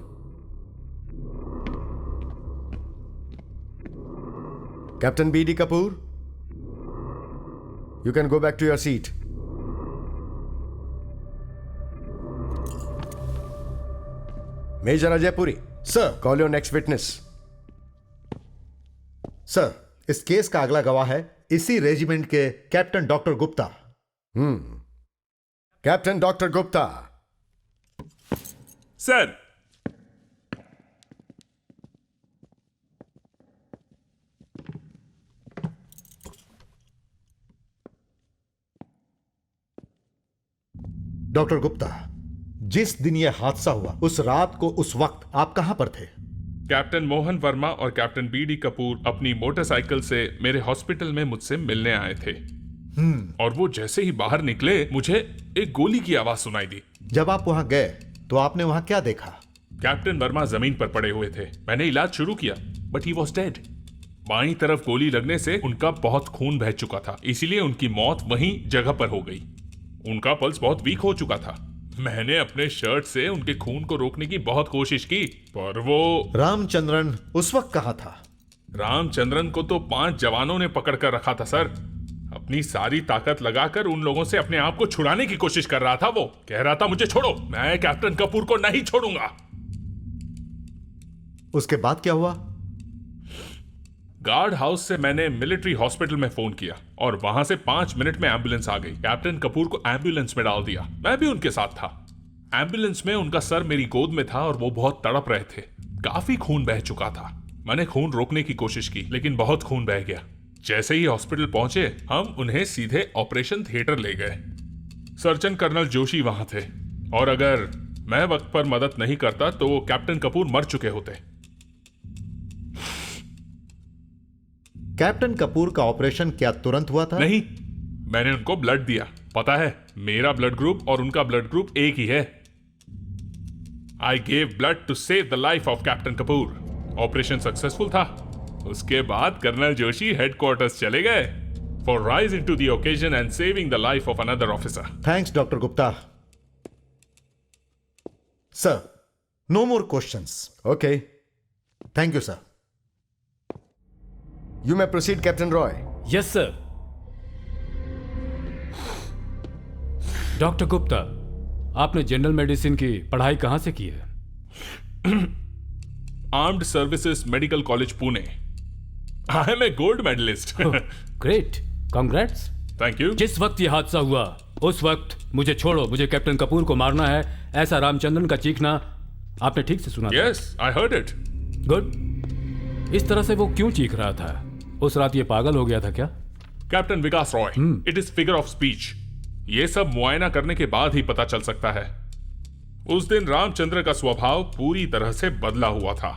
Captain B.D. Kapoor, you can go back to your seat. Major Ajay Puri, sir. call your next witness. Sir, इस केस का अगला गवाह है इसी रेजिमेंट के captain doctor Gupta. Captain Dr. Gupta. Sir, doctor Gupta, जिस दिन यह हादसा हुआ उस रात को उस वक्त आप कहां पर थे? कैप्टन मोहन वर्मा और कैप्टन बीडी कपूर अपनी मोटरसाइकिल से मेरे हॉस्पिटल में मुझसे मिलने आए थे। और वो जैसे ही बाहर निकले मुझे एक गोली की आवाज सुनाई दी। जब आप वहां गए तो आपने वहां क्या देखा? कैप्टन वर्मा जमीन पर पड़े हुए थे। मैंने इलाज शुरू किया, बट ही वॉज डेड। बाईं तरफ गोली लगने से उनका बहुत खून बह चुका था, इसीलिए उनकी मौत वहीं जगह पर हो गई। उनका पल्स बहुत वीक हो चुका था। मैंने अपने शर्ट से उनके खून को रोकने की बहुत कोशिश की, पर वो रामचंद्रन उस वक्त कहां था? रामचंद्रन को तो 5 जवानों ने पकड़ कर रखा था सर। अपनी सारी ताकत लगाकर उन लोगों से अपने आप को छुड़ाने की कोशिश कर रहा था। वो कह रहा था मुझे छोड़ो, मैं कैप्टन कपूर को नहीं छोड़ूंगा। उसके बाद क्या हुआ? गार्ड हाउस से मैंने मिलिट्री हॉस्पिटल में फोन किया और वहां से 5 मिनट में एम्बुलेंस आ गई। कैप्टन कपूर को एम्बुलेंस में डाल दिया। मैं भी उनके साथ था। एम्बुलेंस में उनका सर मेरी गोद में था और वो बहुत तड़प रहे थे। काफी खून बह चुका था। मैंने खून रोकने की कोशिश की लेकिन बहुत खून बह गया। जैसे ही हॉस्पिटल पहुंचे हम उन्हें सीधे ऑपरेशन थिएटर ले गए। सर्जन कर्नल जोशी वहां थे और अगर मैं वक्त पर मदद नहीं करता तो कैप्टन कपूर मर चुके होते। कैप्टन कपूर का ऑपरेशन क्या तुरंत हुआ था? नहीं, मैंने उनको ब्लड दिया। पता है, मेरा ब्लड ग्रुप और उनका ब्लड ग्रुप एक ही है। I gave blood to save the life of captain Kapoor. Operation successful था। उसके बाद कर्नल जोशी हेडक्वार्टर्स चले गए for rising to the occasion and saving the life of another officer. Thanks doctor Gupta. Sir, no more questions. Okay, thank you sir. You may proceed captain Roy. Yes sir. Doctor Gupta, आपने general medicine की पढ़ाई कहां से की है? Armed services medical college Pune. I am a gold medallist. Great, congrats. Thank you. जिस वक्त यह हादसा हुआ उस वक्त मुझे छोड़ो, मुझे कैप्टन कपूर को मारना है, ऐसा रामचंद्रन का चीखना आपने ठीक से सुना? Yes, I heard it. Good. इस तरह से वो क्यों चीख रहा था? उस रात ये पागल हो गया था क्या? Captain Vikas Roy, it is figure of speech. ये सब मुआयना करने के बाद ही पता चल सकता है। उस दिन रामचंद्र का स्वभाव पूरी तरह से बदला हुआ था।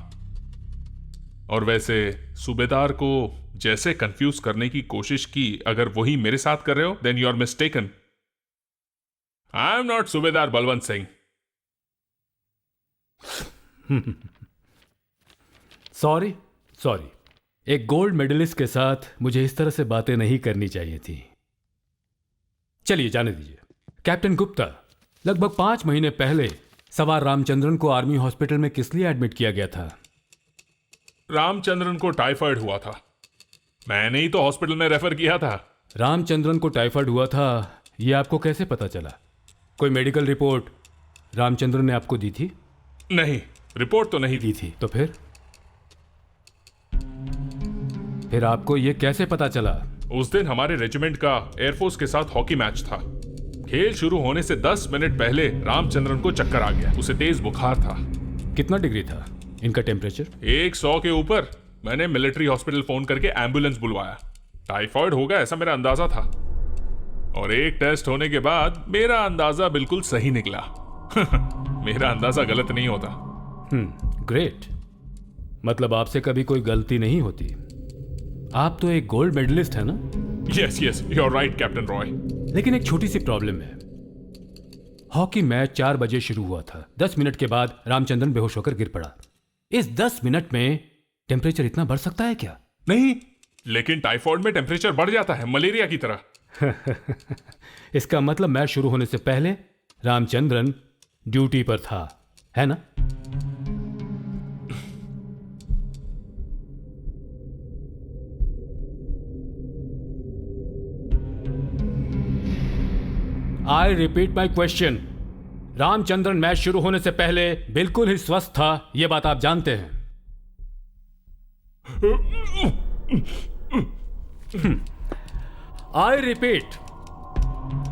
और वैसे सूबेदार को जैसे कंफ्यूज करने की कोशिश की, अगर वही मेरे साथ कर रहे हो then you are mistaken. I am not सूबेदार बलवंत सिंह। सॉरी सॉरी, एक गोल्ड मेडलिस्ट के साथ मुझे इस तरह से बातें नहीं करनी चाहिए थी। चलिए जाने दीजिए। कैप्टन गुप्ता, लगभग 5 महीने पहले सवार रामचंद्रन को आर्मी हॉस्पिटल में किस लिए एडमिट किया गया था? रामचंद्रन को टाइफाइड हुआ था। मैंने ही तो हॉस्पिटल में रेफर किया था। रामचंद्रन को टाइफाइड हुआ था, यह आपको कैसे पता चला? कोई मेडिकल रिपोर्ट रामचंद्रन ने आपको दी थी? नहीं, रिपोर्ट तो नहीं दी थी। तो फिर आपको यह कैसे पता चला? उस दिन हमारे रेजिमेंट का एयरफोर्स के साथ हॉकी मैच था। खेल शुरू होने से 10 मिनट पहले रामचंद्रन को चक्कर आ गया। उसे तेज बुखार था। कितना डिग्री था इनका टेम्परेचर? 100 के ऊपर। मैंने मिलिट्री हॉस्पिटल फोन करके एम्बुलेंस बुलवाया। टाइफाइड होगा ऐसा मेरा अंदाजा था। और एक टेस्ट होने के बाद मेरा अंदाजा बिल्कुल सही निकला। मेरा अंदाजा गलत नहीं होता। ग्रेट। मतलब आपसे कभी कोई गलती नहीं होती। आप तो एक गोल्ड मेडलिस्ट है ना? Yes yes, you are right captain Roy. लेकिन एक छोटी सी प्रॉब्लम है। हॉकी मैच 4 बजे शुरू हुआ था। 10 मिनट के बाद रामचंद्रन बेहोश होकर गिर पड़ा। इस 10 मिनट में टेम्परेचर इतना बढ़ सकता है क्या? नहीं, लेकिन टाइफाइड में टेम्परेचर बढ़ जाता है, मलेरिया की तरह। इसका मतलब मैच शुरू होने से पहले रामचंद्रन ड्यूटी पर था, है ना? I repeat my question. Ramachandran match शुरू होने से पहले बिल्कुल ही स्वस्थ था, यह बात आप जानते हैं। आई रिपीट,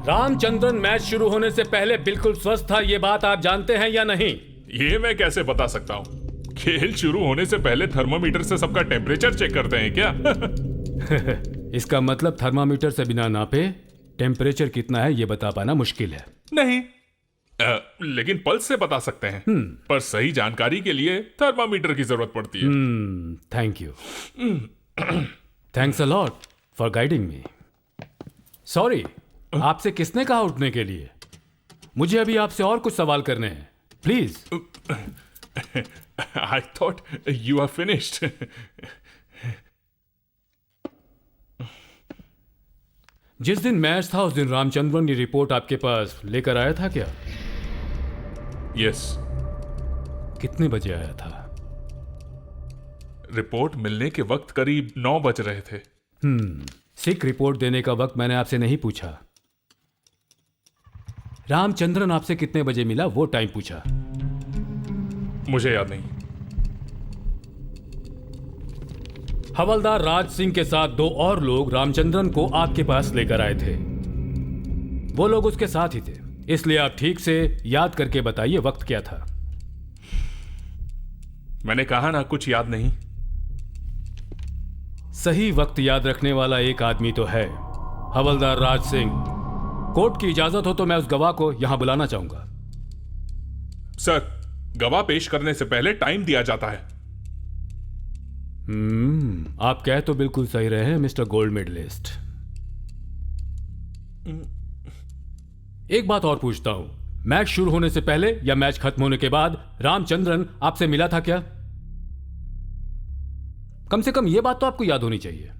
रामचंद्रन मैच शुरू होने से पहले बिल्कुल स्वस्थ था, यह बात आप जानते हैं या नहीं? ये मैं कैसे बता सकता हूं? खेल शुरू होने से पहले थर्मामीटर से सबका टेम्परेचर चेक करते हैं क्या? इसका मतलब थर्मामीटर से बिना नापे टेम्परेचर कितना है यह बता पाना मुश्किल है। नहीं, लेकिन पल्स से बता सकते हैं। पर सही जानकारी के लिए थर्मामीटर की जरूरत पड़ती है। Thank you. Thanks a lot for guiding me. Sorry, आपसे किसने कहा उठने के लिए? मुझे अभी आपसे और कुछ सवाल करने हैं, please. I thought you are finished. जिस दिन मैच था उस दिन रामचंद्रन ये रिपोर्ट आपके पास लेकर आया था क्या? यस। कितने बजे आया था? रिपोर्ट मिलने के वक्त करीब 9 बज रहे थे। सिक रिपोर्ट देने का वक्त मैंने आपसे नहीं पूछा। रामचंद्रन आपसे कितने बजे मिला वो टाइम पूछा। मुझे याद नहीं। हवलदार राज सिंह के साथ 2 और लोग रामचंद्रन को आपके पास लेकर आए थे। वो लोग उसके साथ ही थे। इसलिए आप ठीक से याद करके बताइए वक्त क्या था। मैंने कहा ना, कुछ याद नहीं। सही वक्त याद रखने वाला एक आदमी तो है, हवलदार राज सिंह। कोर्ट की इजाजत हो तो मैं उस गवाह को यहां बुलाना चाहूंगा। सर, गवाह पेश करने से पहले टाइम दिया जाता है। आप कह तो बिल्कुल सही रहे हैं मिस्टर गोल्ड मेडलिस्ट। एक बात और पूछता हूं, मैच शुरू होने से पहले या मैच खत्म होने के बाद रामचंद्रन आपसे मिला था क्या? कम से कम यह बात तो आपको याद होनी चाहिए।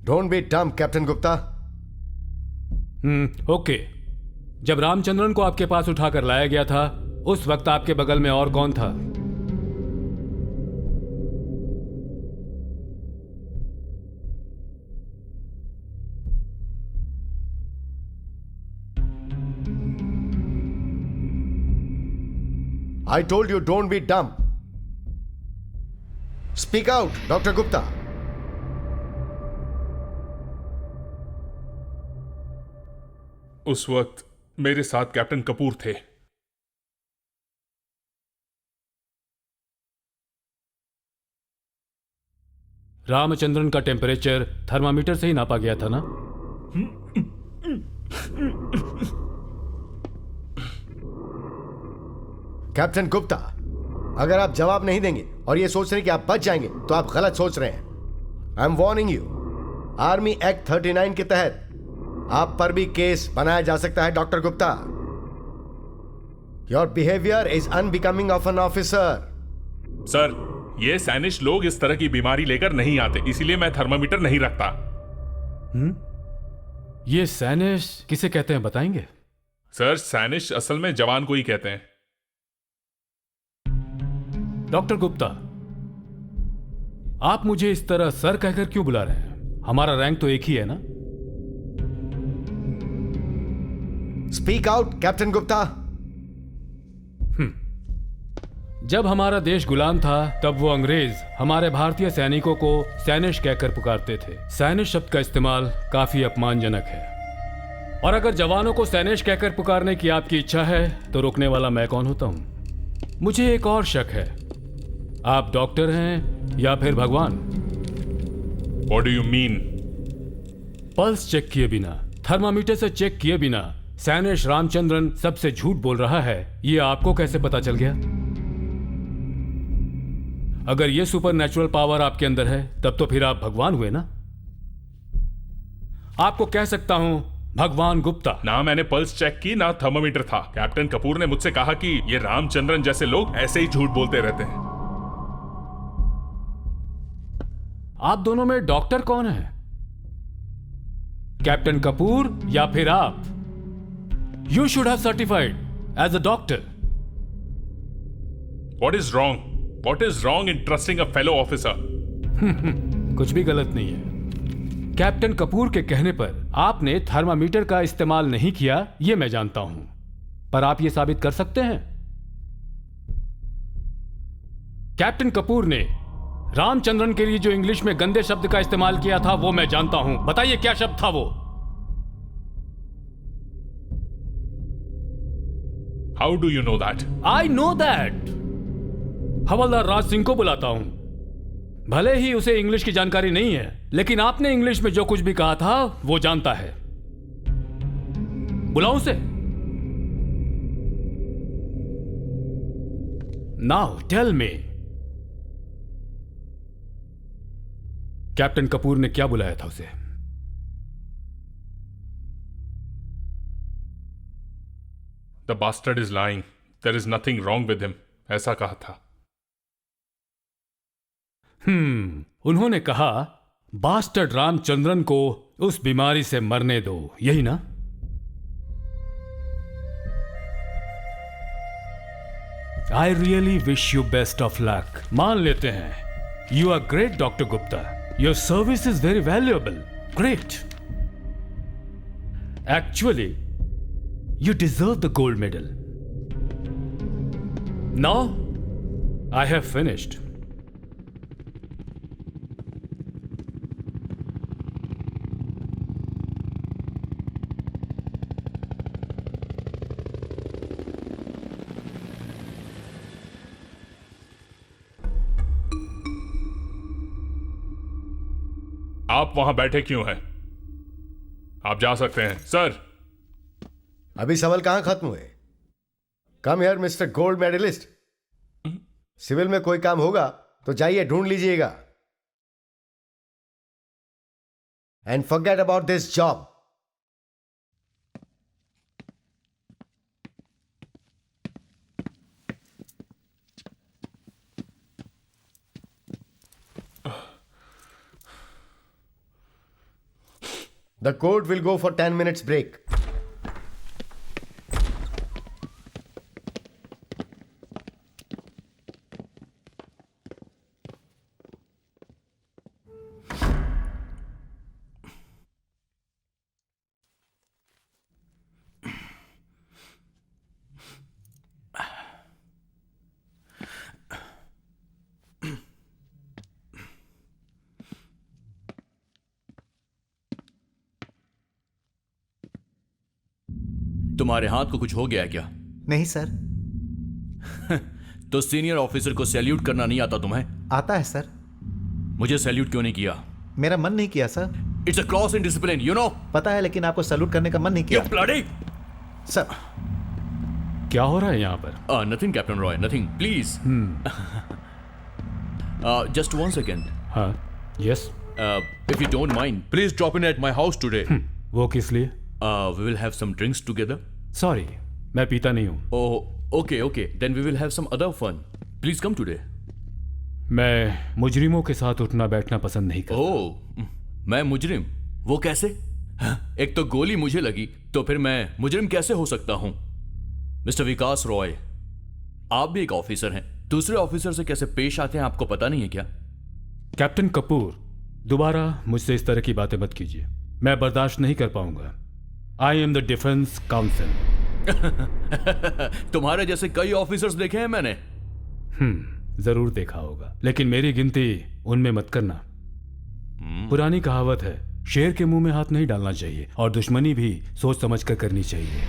डोंट बी डम कैप्टन गुप्ता। ओके। जब रामचंद्रन को आपके पास उठाकर लाया गया था उस वक्त आपके बगल में और कौन था? I told you don't be dumb. Speak out, Dr. Gupta. उस वक्त मेरे साथ कैप्टन कपूर थे। रामचंद्रन का टेम्परेचर थर्मामीटर से ही नापा गया था ना? कैप्टन गुप्ता, अगर आप जवाब नहीं देंगे और ये सोच रहे हैं कि आप बच जाएंगे तो आप गलत सोच रहे हैं। I am warning you, army act 39 के तहत आप पर भी केस बनाया जा सकता है doctor Gupta. Your behaviour is unbecoming of an officer. Sir, ये सैनिश लोग इस तरह की बीमारी लेकर नहीं आते, इसीलिए मैं थर्मामीटर नहीं रखता। ये सैनिश किसे कहते हैं बताएंगे? सर, सैनिश असल में जवान को ही कहते हैं। डॉक्टर गुप्ता, आप मुझे इस तरह सर कहकर क्यों बुला रहे हैं? हमारा रैंक तो एक ही है ना? Speak out captain Gupta. जब हमारा देश गुलाम था तब वो अंग्रेज हमारे भारतीय सैनिकों को सैनिश कहकर पुकारते थे। सैनिश शब्द का इस्तेमाल काफी अपमानजनक है, और अगर जवानों को सैनिश कहकर पुकारने की आपकी इच्छा है तो रोकने वाला मैं कौन होता हूं? मुझे एक और शक है, आप डॉक्टर हैं या फिर भगवान? What do you mean? Pulse check किए बिना, थर्मामीटर से चेक किए बिना सैनिश रामचंद्रन सबसे झूठ बोल रहा है, ये आपको कैसे पता चल गया? अगर ये सुपर नेचुरल पावर आपके अंदर है तब तो फिर आप भगवान हुए ना? आपको कह सकता हूं भगवान गुप्ता। ना मैंने पल्स चेक की ना थर्मामीटर था। कैप्टन कपूर ने मुझसे कहा कि ये रामचंद्रन जैसे लोग ऐसे ही झूठ बोलते रहते हैं। आप दोनों में डॉक्टर कौन है, कैप्टन कपूर या फिर आप? You should have certified as a doctor. What is wrong? What is wrong in trusting a fellow officer? कुछ भी गलत नहीं है। कैप्टन कपूर के कहने पर आपने थर्मामीटर का इस्तेमाल नहीं किया, यह मैं जानता हूं, पर आप यह साबित कर सकते हैं? कैप्टन कपूर ने रामचंद्रन के लिए जो इंग्लिश में गंदे शब्द का इस्तेमाल किया था वो मैं जानता हूं। बताइए क्या शब्द था वो? How do you know that? I know that. हवलदार राज सिंह को बुलाता हूं। भले ही उसे इंग्लिश की जानकारी नहीं है, लेकिन आपने इंग्लिश में जो कुछ भी कहा था वो जानता है। बुलाऊं उसे? Now tell me. Captain Kapoor ने क्या बुलाया था उसे? The bastard is lying. There is nothing wrong with him. ऐसा कहा था। उन्होंने कहा बास्टर्ड रामचंद्रन को उस बीमारी से मरने दो, यही ना? I really wish you best of luck. मान लेते हैं you are great doctor Gupta, your service is very valuable, great. Actually you deserve the gold medal. Now, I have finished. आप वहां बैठे क्यों हैं? आप जा सकते हैं सर। अभी सवाल कहां खत्म हुए? Come here mister gold medalist. Civil में कोई काम होगा तो जाइए ढूंढ लीजिएगा। And forget about this job. The court will go for 10 minutes break. तुम्हारे हाथ को कुछ हो गया है क्या? नहीं सर। तो सीनियर ऑफिसर को सैल्यूट करना नहीं आता तुम्हें? आता है सर। मुझे सैल्यूट क्यों नहीं किया? मेरा मन नहीं किया sir. It's a cross in discipline, you know. पता है, लेकिन आपको सैल्यूट करने का मन नहीं किया। You bloody! सर। क्या हो रहा है यहाँ पर? Nothing captain Roy, nothing, please. Just 1 second. हाँ, yes. If you don't mind, please drop in at my house today. वो किस लिए? We will have some drinks together. Sorry, मैं पीता नहीं हूँ। Oh okay okay, then we will have some other fun. Please come today. मैं मुजरिमों के साथ उठना बैठना पसंद नहीं करता। ओह, मैं मुजरिम? वो कैसे? एक तो गोली मुझे लगी, तो फिर मैं मुजरिम कैसे हो सकता हूं? मिस्टर विकास रॉय, आप भी एक ऑफिसर हैं। दूसरे ऑफिसर से कैसे पेश आते हैं आपको पता नहीं है क्या? कैप्टन कपूर, दोबारा मुझसे इस तरह की बातें मत कीजिए। मैं बर्दाश्त नहीं कर पाऊंगा। I am the defence council. तुम्हारे जैसे कई ऑफिसर्स देखे हैं मैंने। जरूर देखा होगा, लेकिन मेरी गिनती उनमें मत करना। पुरानी कहावत है, शेर के मुंह में हाथ नहीं डालना चाहिए और दुश्मनी भी सोच समझ कर करनी चाहिए।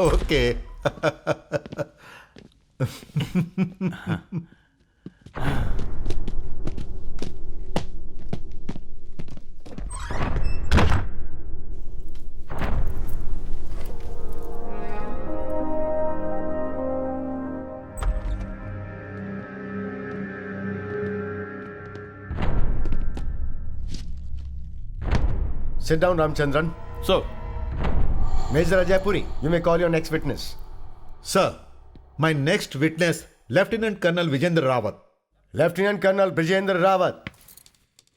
Okay. Sit down, Ramchandran. Sir. Major Ajay Puri, you may call your next witness. Sir, my next witness, Lieutenant Colonel Vijendra Rawat. Lieutenant Colonel Vijendra Rawat.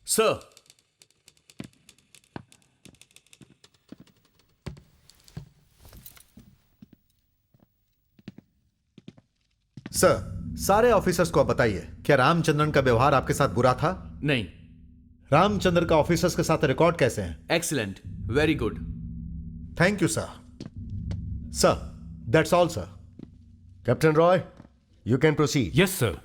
Sir, sir, सारे ऑफिसर्स को आप बताइए, क्या रामचंद्रन का व्यवहार आपके साथ बुरा था? नहीं। रामचंद्र का ऑफिसर्स के साथ रिकॉर्ड कैसे हैं? Excellent, very good. Thank you sir. Sir, that's all sir. Captain Roy, you can proceed. Yes sir.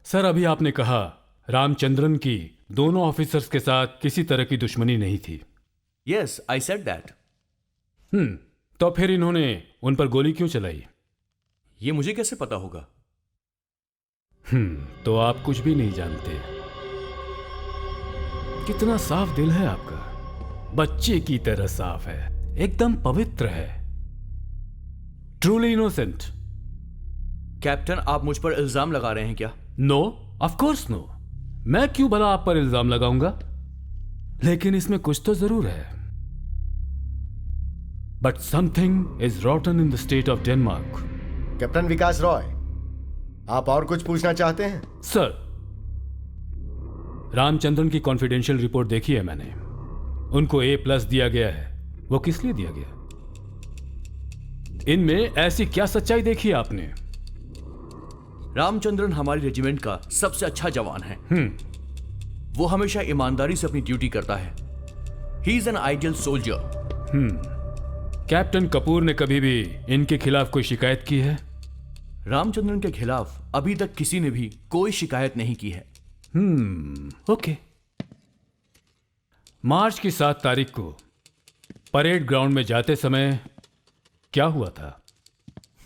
Sir, अभी आपने कहा रामचंद्रन की दोनों ऑफिसर्स के साथ किसी तरह की दुश्मनी नहीं थी। Yes, I said that. तो फिर इन्होंने उन पर गोली क्यों चलाई? ये मुझे कैसे पता होगा? तो आप कुछ भी नहीं जानते। कितना साफ दिल है आपका, बच्चे की तरह साफ है, एकदम पवित्र है, ट्रूली इनोसेंट। कैप्टन, आप मुझ पर इल्जाम लगा रहे हैं क्या? No, of course no. मैं क्यों भला आप पर इल्जाम लगाऊंगा? लेकिन इसमें कुछ तो जरूर है। But something is rotten in the state of Denmark. Captain Vikas Roy, आप और कुछ पूछना चाहते हैं? सर, रामचंद्रन की कॉन्फिडेंशियल रिपोर्ट देखी है मैंने। उनको A+ दिया गया है। वो किस लिए दिया गया? इनमें ऐसी क्या सच्चाई देखी है आपने? रामचंद्रन हमारी रेजिमेंट का सबसे अच्छा जवान है। वो हमेशा ईमानदारी से अपनी ड्यूटी करता है। He is an ideal soldier. Captain Kapoor ने कभी भी इनके खिलाफ कोई शिकायत की है? रामचंद्रन के खिलाफ अभी तक किसी ने भी कोई शिकायत नहीं की है। ओके। मार्च की 7 तारीख को परेड ग्राउंड में जाते समय क्या हुआ था?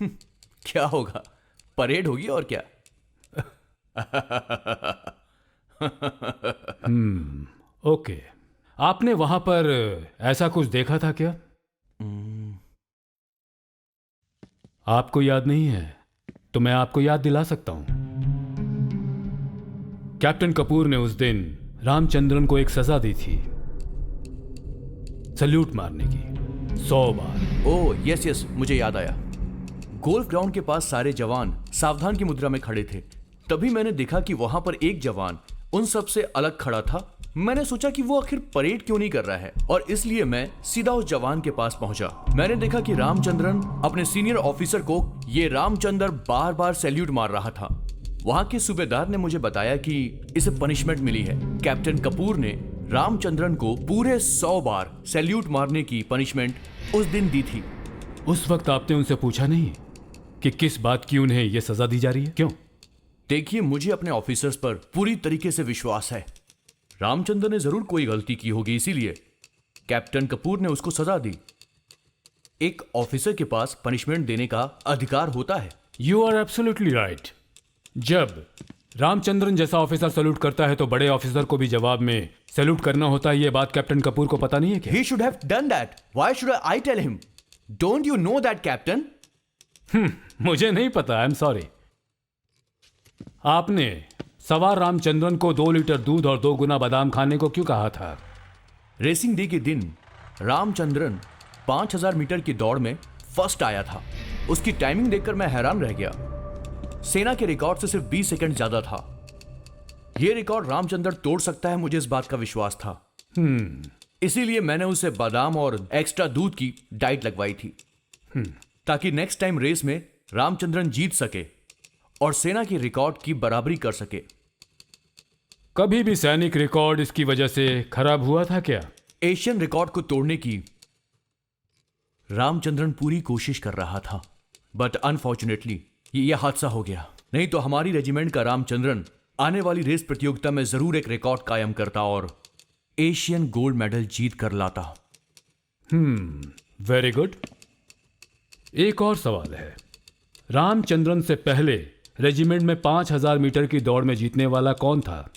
क्या होगा, परेड होगी और क्या। ओके, आपने वहां पर ऐसा कुछ देखा था क्या? आपको याद नहीं है तो मैं आपको याद दिला सकता हूं। कैप्टन कपूर ने उस दिन रामचंद्रन को एक सजा दी थी, सल्यूट मारने की 100 बार। ओह यस, मुझे याद आया। गोल्फ ग्राउंड के पास सारे जवान सावधान की मुद्रा में खड़े थे। तभी मैंने देखा कि वहां पर एक जवान उन सब से अलग खड़ा था। मैंने सोचा कि वो आखिर परेड क्यों नहीं कर रहा है, और इसलिए मैं सीधा उस जवान के पास पहुंचा। मैंने देखा कि रामचंद्रन अपने सीनियर ऑफिसर को ये रामचंद्र बार बार सैल्यूट मार रहा था। वहां के सूबेदार ने मुझे बताया कि इसे पनिशमेंट मिली है। कैप्टन कपूर ने रामचंद्रन को पूरे 100 बार सैल्यूट मारने की पनिशमेंट उस दिन दी थी। उस वक्त आपने उनसे पूछा नहीं कि किस बात की उन्हें यह सजा दी जा रही है? क्यों? देखिए, मुझे अपने ऑफिसर्स पर पूरी तरीके से विश्वास है। रामचंद्र ने जरूर कोई गलती की होगी, इसीलिए कैप्टन कपूर ने उसको सजा दी। एक ऑफिसर के पास पनिशमेंट देने का अधिकार होता है। You are absolutely right. जब रामचंद्रन जैसा ऑफिसर सैल्यूट करता है तो बड़े ऑफिसर को भी जवाब में सैल्यूट करना होता है। यह बात कैप्टन कपूर को पता नहीं है क्या? He should have done that. Why should I tell him? Don't you know that, Captain? मुझे नहीं पता, आई एम सॉरी। आपने सवार रामचंद्रन को 2 लीटर दूध और 2 गुना बादाम खाने को क्यों कहा था? रेसिंग डे के दिन रामचंद्रन 5000 मीटर की दौड़ में फर्स्ट आया था। उसकी टाइमिंग देखकर मैं हैरान रह गया। सेना के रिकॉर्ड से सिर्फ 20 सेकंड ज्यादा था। यह रिकॉर्ड रामचंद्र तोड़ सकता है, मुझे इस बात का विश्वास था। इसीलिए मैंने उसे बादाम और एक्स्ट्रा दूध की डाइट लगवाई थी, ताकि नेक्स्ट टाइम रेस में रामचंद्रन जीत सके और सेना की रिकॉर्ड की बराबरी कर सके। कभी भी सैनिक रिकॉर्ड इसकी वजह से खराब हुआ था क्या? एशियन रिकॉर्ड को तोड़ने की रामचंद्रन पूरी कोशिश कर रहा था, बट अनफॉर्चुनेटली यह हादसा हो गया। नहीं तो हमारी रेजिमेंट का रामचंद्रन आने वाली रेस प्रतियोगिता में जरूर एक रिकॉर्ड कायम करता और एशियन गोल्ड मेडल जीत कर लाता। Very good. एक और सवाल है, रामचंद्रन से पहले रेजिमेंट में 5000 मीटर की दौड़ में जीतने वाला कौन था?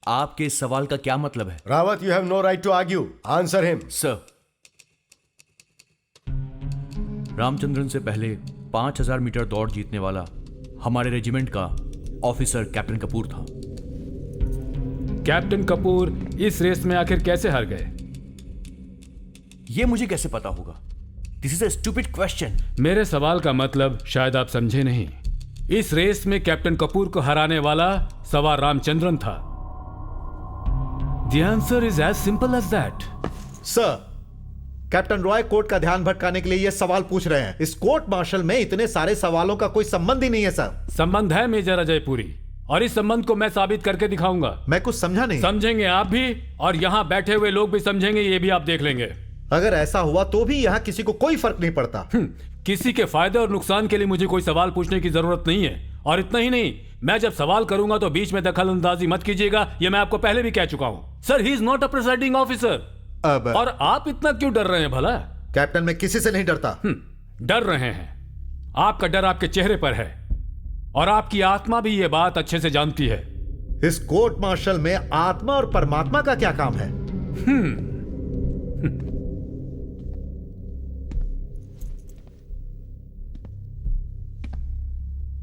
आपके इस सवाल का क्या मतलब है? Rawat, you have no right to argue, answer him. Sir, Ramachandran से पहले 5000 मीटर दौड़ जीतने वाला हमारे रेजिमेंट का ऑफिसर कैप्टन कपूर था। कैप्टन कपूर इस रेस में आखिर कैसे हार गए? यह मुझे कैसे पता होगा? This is a stupid question. मेरे सवाल का मतलब शायद आप समझे नहीं। इस रेस में कैप्टन कपूर को हराने वाला सवार रामचंद्रन था। The answer is as simple as that. Sir, captain Roy court का ध्यान भटकाने के लिए यह सवाल पूछ रहे हैं। इस कोर्ट मार्शल में इतने सारे सवालों का कोई संबंध ही नहीं है सर। संबंध है मेजर अजय पुरी, और इस संबंध को मैं साबित करके दिखाऊंगा। मैं कुछ समझा नहीं। समझेंगे आप भी, और यहां बैठे हुए लोग भी समझेंगे, ये भी आप देख लेंगे। अगर ऐसा हुआ तो भी यहां किसी को कोई फर्क नहीं पड़ता। किसी के फायदे और नुकसान के लिए मुझे कोई सवाल पूछने की जरूरत नहीं है। और इतना ही नहीं, मैं जब सवाल करूंगा तो बीच में दखल अंदाजी मत कीजिएगा, यह मैं आपको पहले भी कह चुका हूं। Sir, he is not a presiding officer. और आप इतना क्यों डर रहे हैं भला? कैप्टन, मैं किसी से नहीं डरता। डर रहे हैं। आपका डर आपके चेहरे पर है, और आपकी आत्मा भी यह बात अच्छे से जानती है। इस कोर्ट मार्शल में आत्मा और परमात्मा का क्या काम है?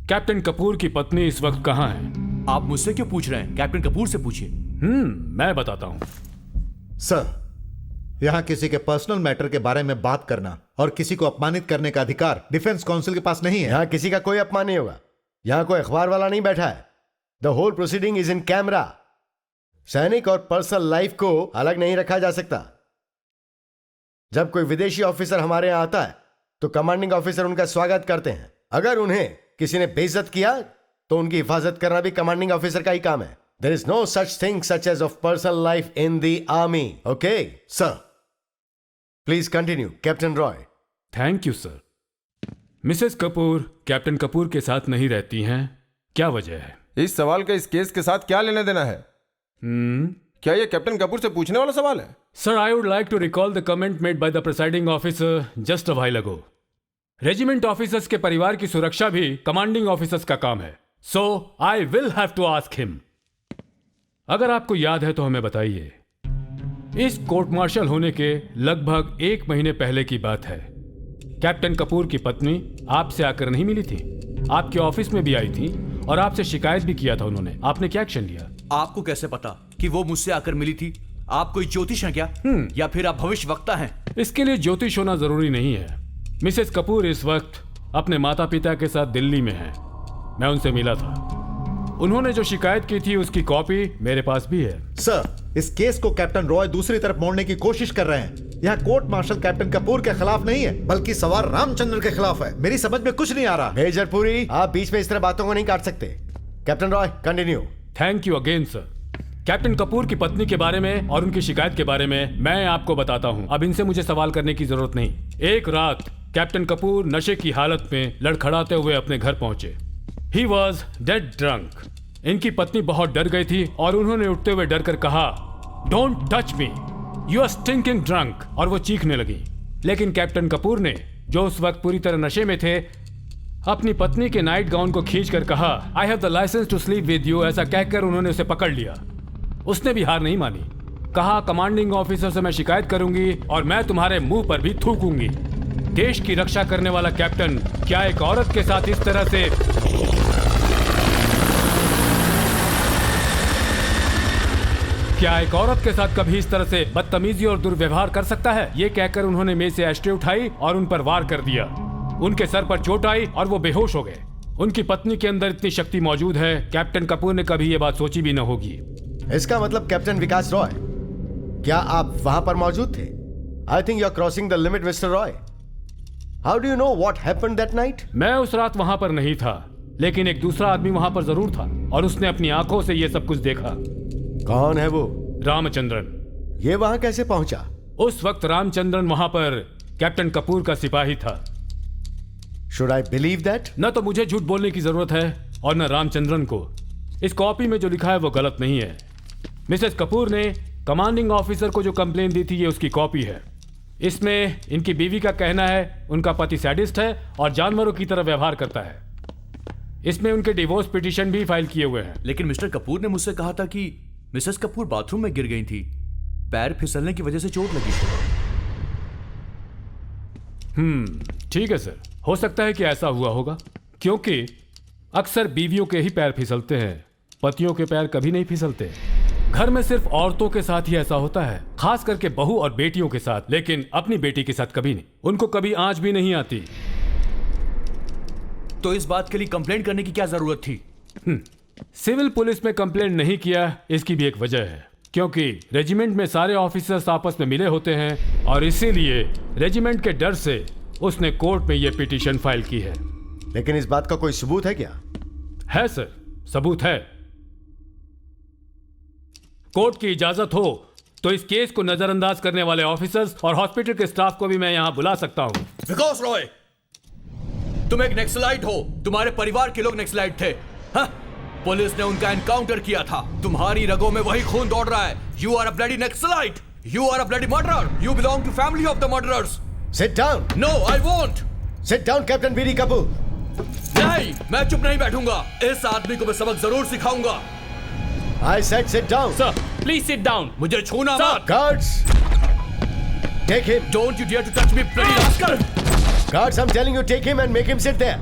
कैप्टन कपूर की पत्नी इस वक्त कहां है? आप मुझसे क्यों पूछ रहे हैं? कैप्टन कपूर से पूछिए। मैं बताता हूं। सर, यहां किसी के पर्सनल मैटर के बारे में बात करना और किसी को अपमानित करने का अधिकार डिफेंस काउंसिल के पास नहीं है। यहां किसी का कोई अपमान नहीं होगा। यहां कोई अखबार वाला नहीं बैठा है। The whole proceeding is in camera. सैनिक और पर्सनल लाइफ को अलग नहीं रखा जा सकता। जब कोई विदेशी ऑफिसर हमारे यहां आता है तो कमांडिंग ऑफिसर उनका स्वागत करते हैं। अगर उन्हें किसी ने बेइज्जत किया तो उनकी हिफाजत करना भी कमांडिंग ऑफिसर का ही काम है। There is no such thing such as of personal life in the army. Okay sir, please continue. Captain Roy. Thank you sir. Mrs Kapoor captain Kapoor के साथ नहीं रहती हैं, क्या वजह है? इस सवाल का इस केस के साथ क्या लेना देना है? क्या ये कैप्टन कपूर से पूछने वाला सवाल है? Sir, I would like to recall the comment made by the presiding officer just a while ago. Regiment officers के परिवार की सुरक्षा भी कमांडिंग ऑफिसर्स का काम है, so I will have to ask him. अगर आपको याद है तो हमें बताइए, इस कोर्ट मार्शल होने के लगभग 1 महीने पहले की बात है। कैप्टन कपूर की पत्नी आपसे आकर नहीं मिली थी, आपके ऑफिस में भी आई थी और आपसे शिकायत भी किया था उन्होंने। आपने क्या एक्शन लिया? आपको कैसे पता कि वो मुझसे आकर मिली थी? आप कोई ज्योतिष हैं क्या? या फिर आप भविष्य वक्ता हैं? इसके लिए ज्योतिष होना जरूरी नहीं है। मिसेस कपूर इस वक्त अपने माता पिता के साथ दिल्ली में हैं। मैं उनसे मिला था, उन्होंने जो शिकायत की थी उसकी कॉपी मेरे पास भी है। सर, इस केस को कैप्टन रॉय दूसरी तरफ मोड़ने की कोशिश कर रहे हैं। यह कोर्ट मार्शल कैप्टन कपूर के खिलाफ नहीं है, बल्कि सवार रामचंद्र के खिलाफ है। मेरी समझ में कुछ नहीं आ रहा। मेजर पुरी, आप बीच में इस तरह बातों को नहीं काट सकते। Captain Roy, continue. Thank you again sir. Captain Kapoor की पत्नी के बारे में और उनकी शिकायत के बारे में मैं आपको बताता हूं। अब इनसे मुझे सवाल करने की जरूरत नहीं। एक रात कैप्टन कपूर नशे की हालत में लड़खड़ाते हुए अपने घर पहुंचे। He was dead drunk. इनकी पत्नी बहुत डर गई थी और उन्होंने उठते हुए डर कर कहा, don't touch me, you are stinking drunk, और वो चीखने लगी। लेकिन कैप्टन कपूर ने, जो उस वक्त पूरी तरह नशे में थे, अपनी पत्नी के नाइट गाउन को खींचकर कहा, I have the licence to sleep with you. ऐसा कहकर उन्होंने उसे पकड़ लिया। उसने भी हार नहीं मानी, कहा कमांडिंग ऑफिसर से मैं शिकायत करूंगी और मैं तुम्हारे मुंह पर भी थूकूंगी। देश की रक्षा करने वाला कैप्टन क्या एक औरत के साथ इस तरह से कभी इस तरह से बदतमीजी और दुर्व्यवहार कर सकता है? ये कहकर उन्होंने मेज से एस्ट्रे उठाई और उन पर वार कर दिया। उनके सर पर चोट आई और वो बेहोश हो गए। उनकी पत्नी के अंदर इतनी शक्ति मौजूद है, कैप्टन कपूर ने कभी ये बात सोची भी न होगी। इसका मतलब कैप्टन विकास रॉय, क्या आप वहां पर मौजूद थे? I think you are crossing the limit mister Roy. How do you know what happened that night? मैं उस रात वहां पर नहीं था, लेकिन एक दूसरा आदमी वहां पर जरूर था और उसने अपनी आंखों से ये सब कुछ देखा। कौन है वो? रामचंद्रन। ये वहां कैसे पहुंचा? उस वक्त रामचंद्रन वहां पर कैप्टन कपूर का सिपाही था। Should I believe that? न तो मुझे झूठ बोलने की जरूरत है और न रामचंद्रन को। इस कॉपी में जो लिखा है वो गलत नहीं है। मिसेस कपूर ने कमांडिंग ऑफिसर को जो कंप्लेन दी थी, ये उसकी कॉपी है। इसमें इनकी बीवी का कहना है उनका पति सैडिस्ट है और जानवरों की तरह व्यवहार करता है। इसमें उनके डिवोर्स पिटीशन भी फाइल किए हुए हैं। लेकिन मिस्टर कपूर ने मुझसे कहा था कि मिसेस कपूर बाथरूम में गिर गई थी, पैर फिसलने की वजह से चोट लगी थी। ठीक है सर, हो सकता है कि ऐसा हुआ होगा, क्योंकि अक्सर बीवियों के ही पैर फिसलते हैं, पतियों के पैर कभी नहीं फिसलते। घर में सिर्फ औरतों के साथ ही ऐसा होता है, खास करके बहू और बेटियों के साथ, लेकिन अपनी बेटी के साथ कभी नहीं। उनको कभी आंच भी नहीं आती। तो इस बात के लिए कंप्लेंट करने की क्या जरूरत थी? सिविल पुलिस में कंप्लेंट नहीं किया, इसकी भी एक वजह है, क्योंकि रेजिमेंट में सारे ऑफिसर्स आपस में मिले होते हैं और इसीलिए रेजिमेंट के डर से उसने कोर्ट में यह पिटीशन फाइल की है। लेकिन इस बात का कोई सबूत है क्या? है सर, सबूत है। कोर्ट की इजाजत हो तो इस केस को नजरअंदाज करने वाले ऑफिसर्स और हॉस्पिटल के स्टाफ को भी मैं यहां बुला सकता हूं। विकास रॉय, तुम एक नक्सलाइट हो, तुम्हारे परिवार के लोग नक्सलाइट थे। हाँ? पुलिस ने उनका एनकाउंटर किया था, तुम्हारी रगों में वही खून दौड़ रहा है। You are a bloody naxalite, you are a bloody murderer, you belong to family of the murderers. Sit down. No, I won't. Sit down, Captain B D Kapoor. नहीं, मैं चुप नहीं बैठूंगा। इस आदमी को मैं सबक जरूर सिखाऊंगा। I said sit down. Sir, please sit down. मुझे छूना मत। Guards, take him. Don't you dare to touch me, bloody rascal. Guards, I'm telling you, take him and make him sit there.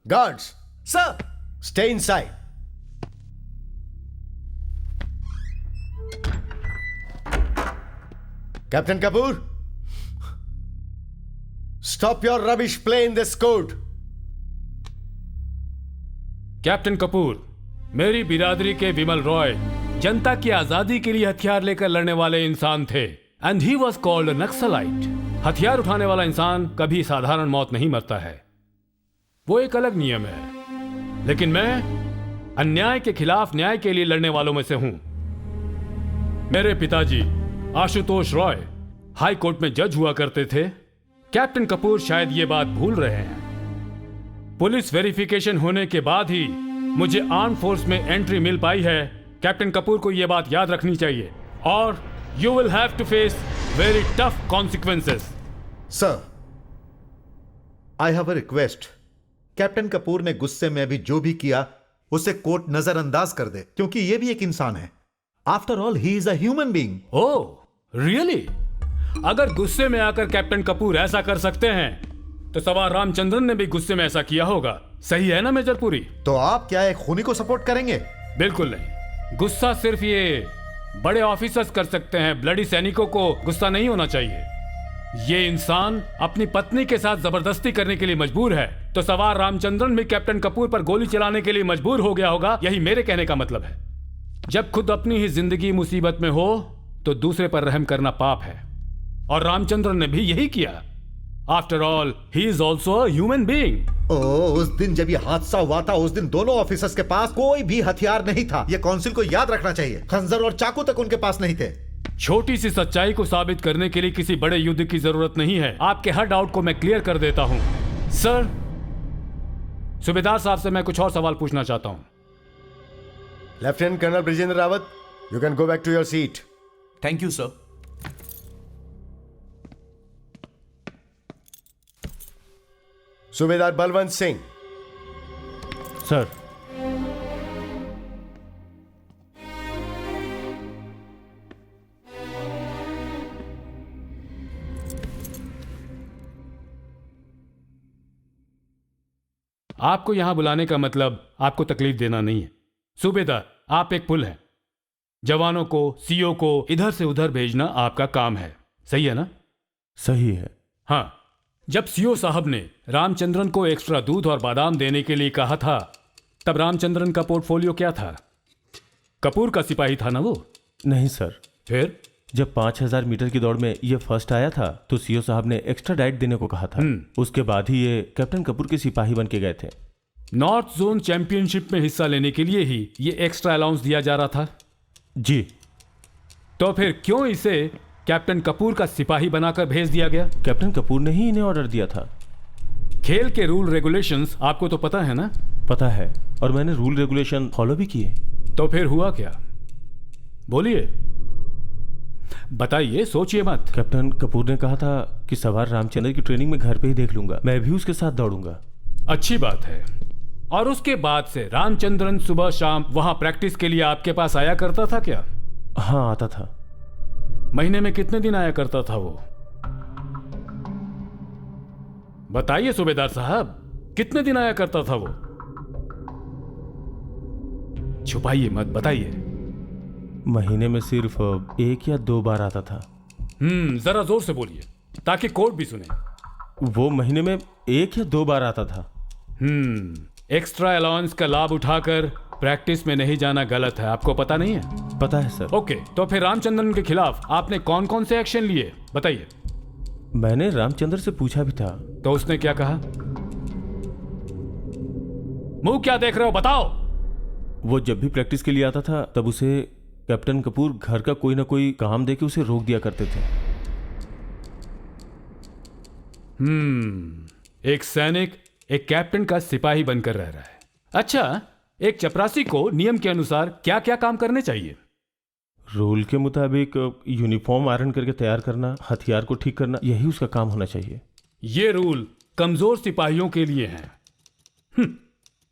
Guards, Sir. stay inside. Captain Kapoor, stop your rubbish play in this court. Captain Kapoor, मेरी बिरादरी के विमल रॉय जनता की आजादी के लिए हथियार लेकर लड़ने वाले इंसान थे, and he was called naxalite. हथियार उठाने वाला इंसान कभी साधारण मौत नहीं मरता है, वो एक अलग नियम है। लेकिन मैं अन्याय के खिलाफ न्याय के लिए लड़ने वालों में से हूं। मेरे पिताजी आशुतोष रॉय हाई कोर्ट में जज हुआ करते थे। कैप्टन कपूर शायद ये बात भूल रहे हैं। पुलिस वेरिफिकेशन होने के बाद ही मुझे आर्म फोर्स में एंट्री मिल पाई है। कैप्टन कपूर को यह बात याद रखनी चाहिए और you will have to face very tough consequences. Sir, I have a request. Captain Kapoor ने गुस्से में अभी जो भी किया उसे कोर्ट नजरअंदाज कर दे, क्योंकि यह भी एक इंसान है। After all he is a human being. Oh really? अगर गुस्से में आकर कैप्टन कपूर ऐसा कर सकते हैं तो सवार रामचंद्रन ने भी गुस्से में ऐसा किया होगा। सही है ना मेजर पुरी? तो आप क्या एक खूनी को सपोर्ट करेंगे? बिल्कुल नहीं। गुस्सा सिर्फ ये बड़े ऑफिसर्स कर सकते हैं, ब्लडी सैनिकों को गुस्सा नहीं होना चाहिए। ये इंसान अपनी पत्नी के साथ जबरदस्ती करने के लिए मजबूर है, तो सवार रामचंद्रन भी कैप्टन कपूर पर गोली चलाने के लिए मजबूर हो गया होगा। यही मेरे कहने का मतलब है। जब खुद अपनी ही जिंदगी मुसीबत में हो तो दूसरे पर रहम करना पाप है, और रामचंद्रन ने भी यही किया। After all he is also a human being. उस दिन जब ये हादसा हुआ था, उस दिन दोनों ऑफिसर्स के पास कोई भी हथियार नहीं था। ये काउंसिल को याद रखना चाहिए। खंजर और चाकू तक उनके पास नहीं थे। छोटी सी सच्चाई को साबित करने के लिए किसी बड़े युद्ध की जरूरत नहीं है। आपके हर डाउट को मैं क्लियर कर देता हूं। सर, सूबेदार साहब से मैं कुछ और सवाल पूछना चाहता हूं। Lieutenant colonel Brijendra Rawat, you can go back to your seat. Thank you sir. Subedar Balwant Singh. Sir, आपको यहां बुलाने का मतलब आपको तकलीफ देना नहीं है। सूबेदार, आप एक पुल हैं। जवानों को, सीओ को इधर से उधर भेजना आपका काम है। सही है ना? सही है। हाँ, जब सीओ साहब ने रामचंद्रन को एक्स्ट्रा दूध और बादाम देने के लिए कहा था, तब रामचंद्रन का पोर्टफोलियो क्या था? कपूर का सिपाही था ना वो? नहीं सर। फिर जब 5000 मीटर की दौड़ में ये फर्स्ट आया था तो सीओ साहब ने एक्स्ट्रा डाइट देने को कहा था। उसके बाद ही ये कैप्टन कपूर के सिपाही बन के गए थे। नॉर्थ जोन चैंपियनशिप में हिस्सा लेने के लिए ही ये एक्स्ट्रा अलाउंस दिया जा रहा था। जी। तो फिर क्यों इसे कैप्टन कपूर का सिपाही बनाकर भेज दिया गया? कैप्टन कपूर ने ही इन्हें ऑर्डर दिया था। खेल के रूल रेगुलेशंस आपको तो पता है ना? पता है, और मैंने रूल रेगुलेशन फॉलो भी किए। तो फिर हुआ क्या? बोलिए, बताइए, सोचिए मत। कैप्टन कपूर ने कहा था कि सवार रामचंद्र की ट्रेनिंग में घर पे ही देख लूंगा, मैं भी उसके साथ दौड़ूंगा। अच्छी बात है। और उसके बाद से रामचंद्रन सुबह शाम वहां प्रैक्टिस के लिए आपके पास आया करता था क्या? हाँ, आता था। महीने में कितने दिन आया करता था वो? बताइए सूबेदार साहब, कितने दिन आया करता था वो? छुपाइए मत, बताइए। महीने में सिर्फ 1 या 2 बार आता था। जरा जोर से बोलिए ताकि कोर्ट भी सुने। वो महीने में 1 या 2 बार आता था। एक्स्ट्रा अलाउंस का लाभ उठाकर प्रैक्टिस में नहीं जाना गलत है, आपको पता नहीं है? पता है सर। ओके, तो फिर रामचंद्रन के खिलाफ आपने कौन कौन से एक्शन लिए, बताइए। मैंने रामचंद्र से पूछा भी था। तो उसने क्या कहा? मुंह क्या देख रहे हो, बताओ। वो जब भी प्रैक्टिस के लिए आता था तब उसे कैप्टन कपूर घर का कोई ना कोई काम देके उसे रोक दिया करते थे। एक सैनिक एक कैप्टन का सिपाही बनकर रह रहा है। अच्छा, एक चपरासी को नियम के अनुसार क्या क्या काम करने चाहिए? रूल के मुताबिक यूनिफॉर्म आयरन करके तैयार करना, हथियार को ठीक करना, यही उसका काम होना चाहिए। ये रूल कमजोर सिपाहियों के लिए हैं।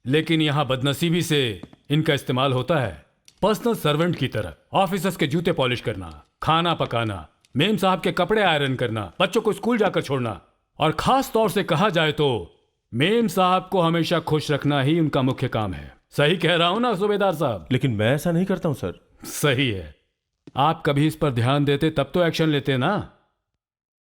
लेकिन यहां बदनसीबी से इनका इस्तेमाल होता है पर्सनल सर्वेंट की तरह। ऑफिसर्स के जूते पॉलिश करना, खाना पकाना, मेम साहब के कपड़े आयरन करना, बच्चों को स्कूल जाकर छोड़ना, और खास तौर से कहा जाए तो मेम साहब को हमेशा खुश रखना ही उनका मुख्य काम है। सही कह रहा हूं ना सूबेदार साहब? लेकिन मैं ऐसा नहीं करता हूं सर। सही है। आप कभी इस पर ध्यान देते तब तो एक्शन लेते ना।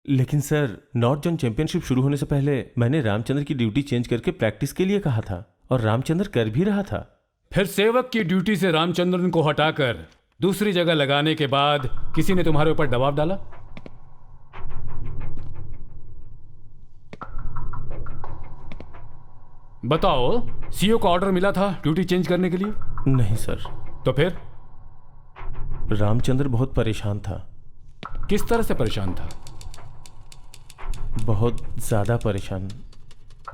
लेकिन सर, नॉर्थ जोन चैंपियनशिप शुरू होने से पहले मैंने रामचंद्र की ड्यूटी चेंज करके प्रैक्टिस के लिए कहा था, और रामचंद्र कर भी रहा था। फिर सेवक की ड्यूटी से रामचंद्रन को हटाकर दूसरी जगह लगाने के बाद किसी ने तुम्हारे ऊपर दबाव डाला? बताओ, सीईओ को ऑर्डर मिला था ड्यूटी चेंज करने के लिए? नहीं सर। तो फिर रामचंद्र बहुत परेशान था। किस तरह से परेशान था? बहुत ज्यादा परेशान।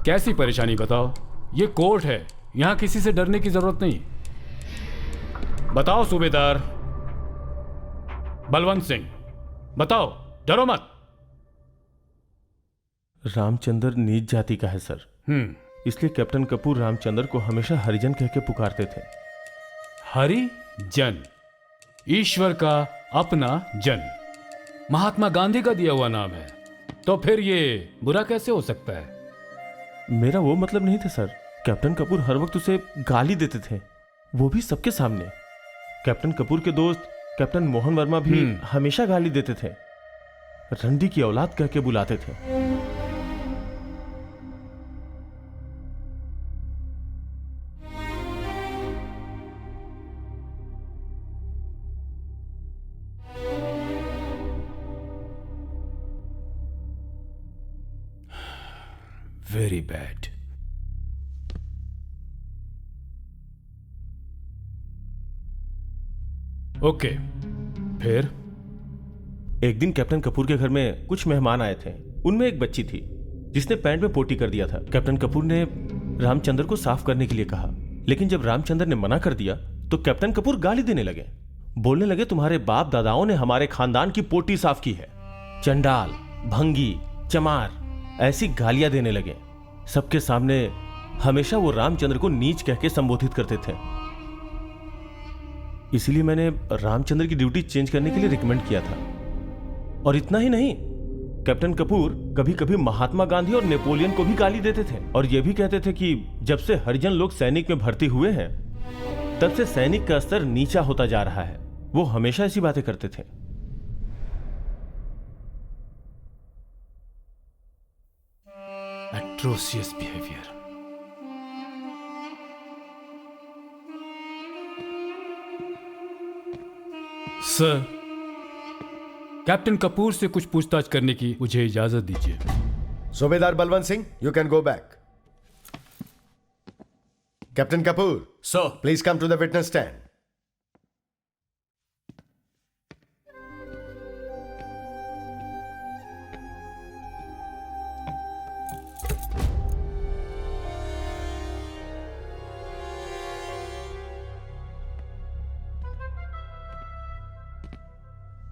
कैसी परेशानी बताओ? ये कोर्ट है, यहां किसी से डरने की जरूरत नहीं। बताओ सूबेदार बलवंत सिंह, बताओ, डरो मत। रामचंद्र नीच जाति का है सर, इसलिए कैप्टन कपूर रामचंद्र को हमेशा हरिजन कह के पुकारते थे। हरिजन, ईश्वर का अपना जन, महात्मा गांधी का दिया हुआ नाम है, तो फिर ये बुरा कैसे हो सकता है? मेरा वो मतलब नहीं था सर। कैप्टन कपूर हर वक्त उसे गाली देते थे, वो भी सबके सामने। कैप्टन कपूर के दोस्त कैप्टन मोहन वर्मा भी हमेशा गाली देते थे, रंडी की औलाद कह के बुलाते थे। Very bad. ओके, फिर? एक दिन कैप्टन कपूर के घर में कुछ मेहमान आए थे। उनमें एक बच्ची थी जिसने पैंट में पोटी कर दिया था। कैप्टन कपूर ने रामचंद्र को साफ करने के लिए कहा, लेकिन जब रामचंद्र ने मना कर दिया तो कैप्टन कपूर गाली देने लगे। बोलने लगे, तुम्हारे बाप दादाओं ने हमारे खानदान की पोटी साफ की है, चंडाल, भंगी, चमार, ऐसी गालियां देने लगे। सबके सामने हमेशा वो रामचंद्र को नीच कह के संबोधित करते थे। इसलिए मैंने रामचंद्र की ड्यूटी चेंज करने के लिए रिकमेंड किया था। और इतना ही नहीं, कैप्टन कपूर कभी कभी महात्मा गांधी और नेपोलियन को भी गाली देते थे और यह भी कहते थे कि जब से हरिजन लोग सैनिक में भर्ती हुए हैं तब से सैनिक का स्तर नीचा होता जा रहा है। वो हमेशा ऐसी बातें करते थे। Atrocious behavior. Sir, captain Kapoor से कुछ पूछताछ करने की मुझे इजाजत दीजिए। Subedar Balwant Singh, you can go back. Captain Kapoor, sir, please come to the witness stand.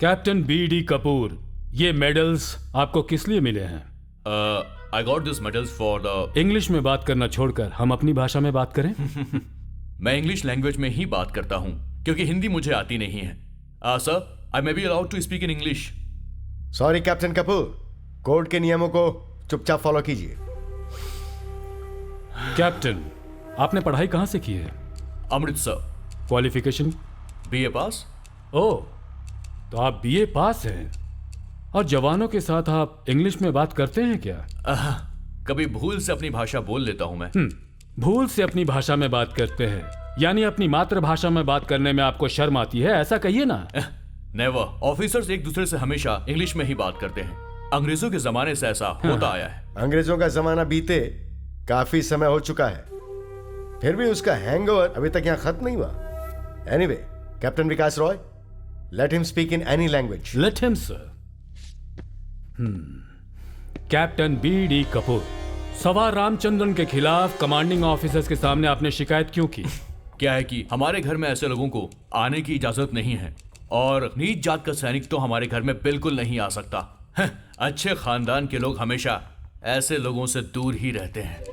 Captain B D. Kapoor, ये मेडल्स आपको किस लिए मिले हैं? I got this medals for the English में बात करना छोड़कर हम अपनी भाषा में बात करें। मैं इंग्लिश लैंग्वेज में ही बात करता हूं क्योंकि हिंदी मुझे आती नहीं है। Sir, I may be allowed to speak in English. Sorry captain Kapoor, court के नियमों को चुपचाप फॉलो कीजिए। कैप्टन, आपने पढ़ाई कहां से की है? अमृतसर। क्वालिफिकेशन? बीए पास। ओह, तो आप बीए पास हैं और जवानों के साथ आप इंग्लिश में बात करते हैं क्या? कभी भूल से अपनी भाषा बोल लेता हूं मैं। भूल से अपनी भाषा में बात करते हैं, यानी अपनी मातृभाषा में बात करने में आपको शर्म आती है, ऐसा कहिए ना। नेवर। ऑफिसर्स एक दूसरे से हमेशा इंग्लिश में ही बात करते हैं। अंग्रेजों के जमाने से ऐसा होता आया है। अंग्रेजों का जमाना बीते काफी समय हो चुका है, फिर भी उसका हैंगओवर अभी तक यहां खत्म नहीं हुआ। Anyway, captain Vikas Roy, let him speak in any language. Let him, sir. Captain B D. Kapoor, सवार रामचंद्रन के खिलाफ कमांडिंग ऑफिसर्स के सामने आपने शिकायत क्यों की? क्या है कि हमारे घर में ऐसे लोगों को आने की इजाजत नहीं है और नीच जात का सैनिक तो हमारे घर में बिल्कुल नहीं आ सकता। अच्छे खानदान के लोग हमेशा ऐसे लोगों से दूर ही रहते हैं।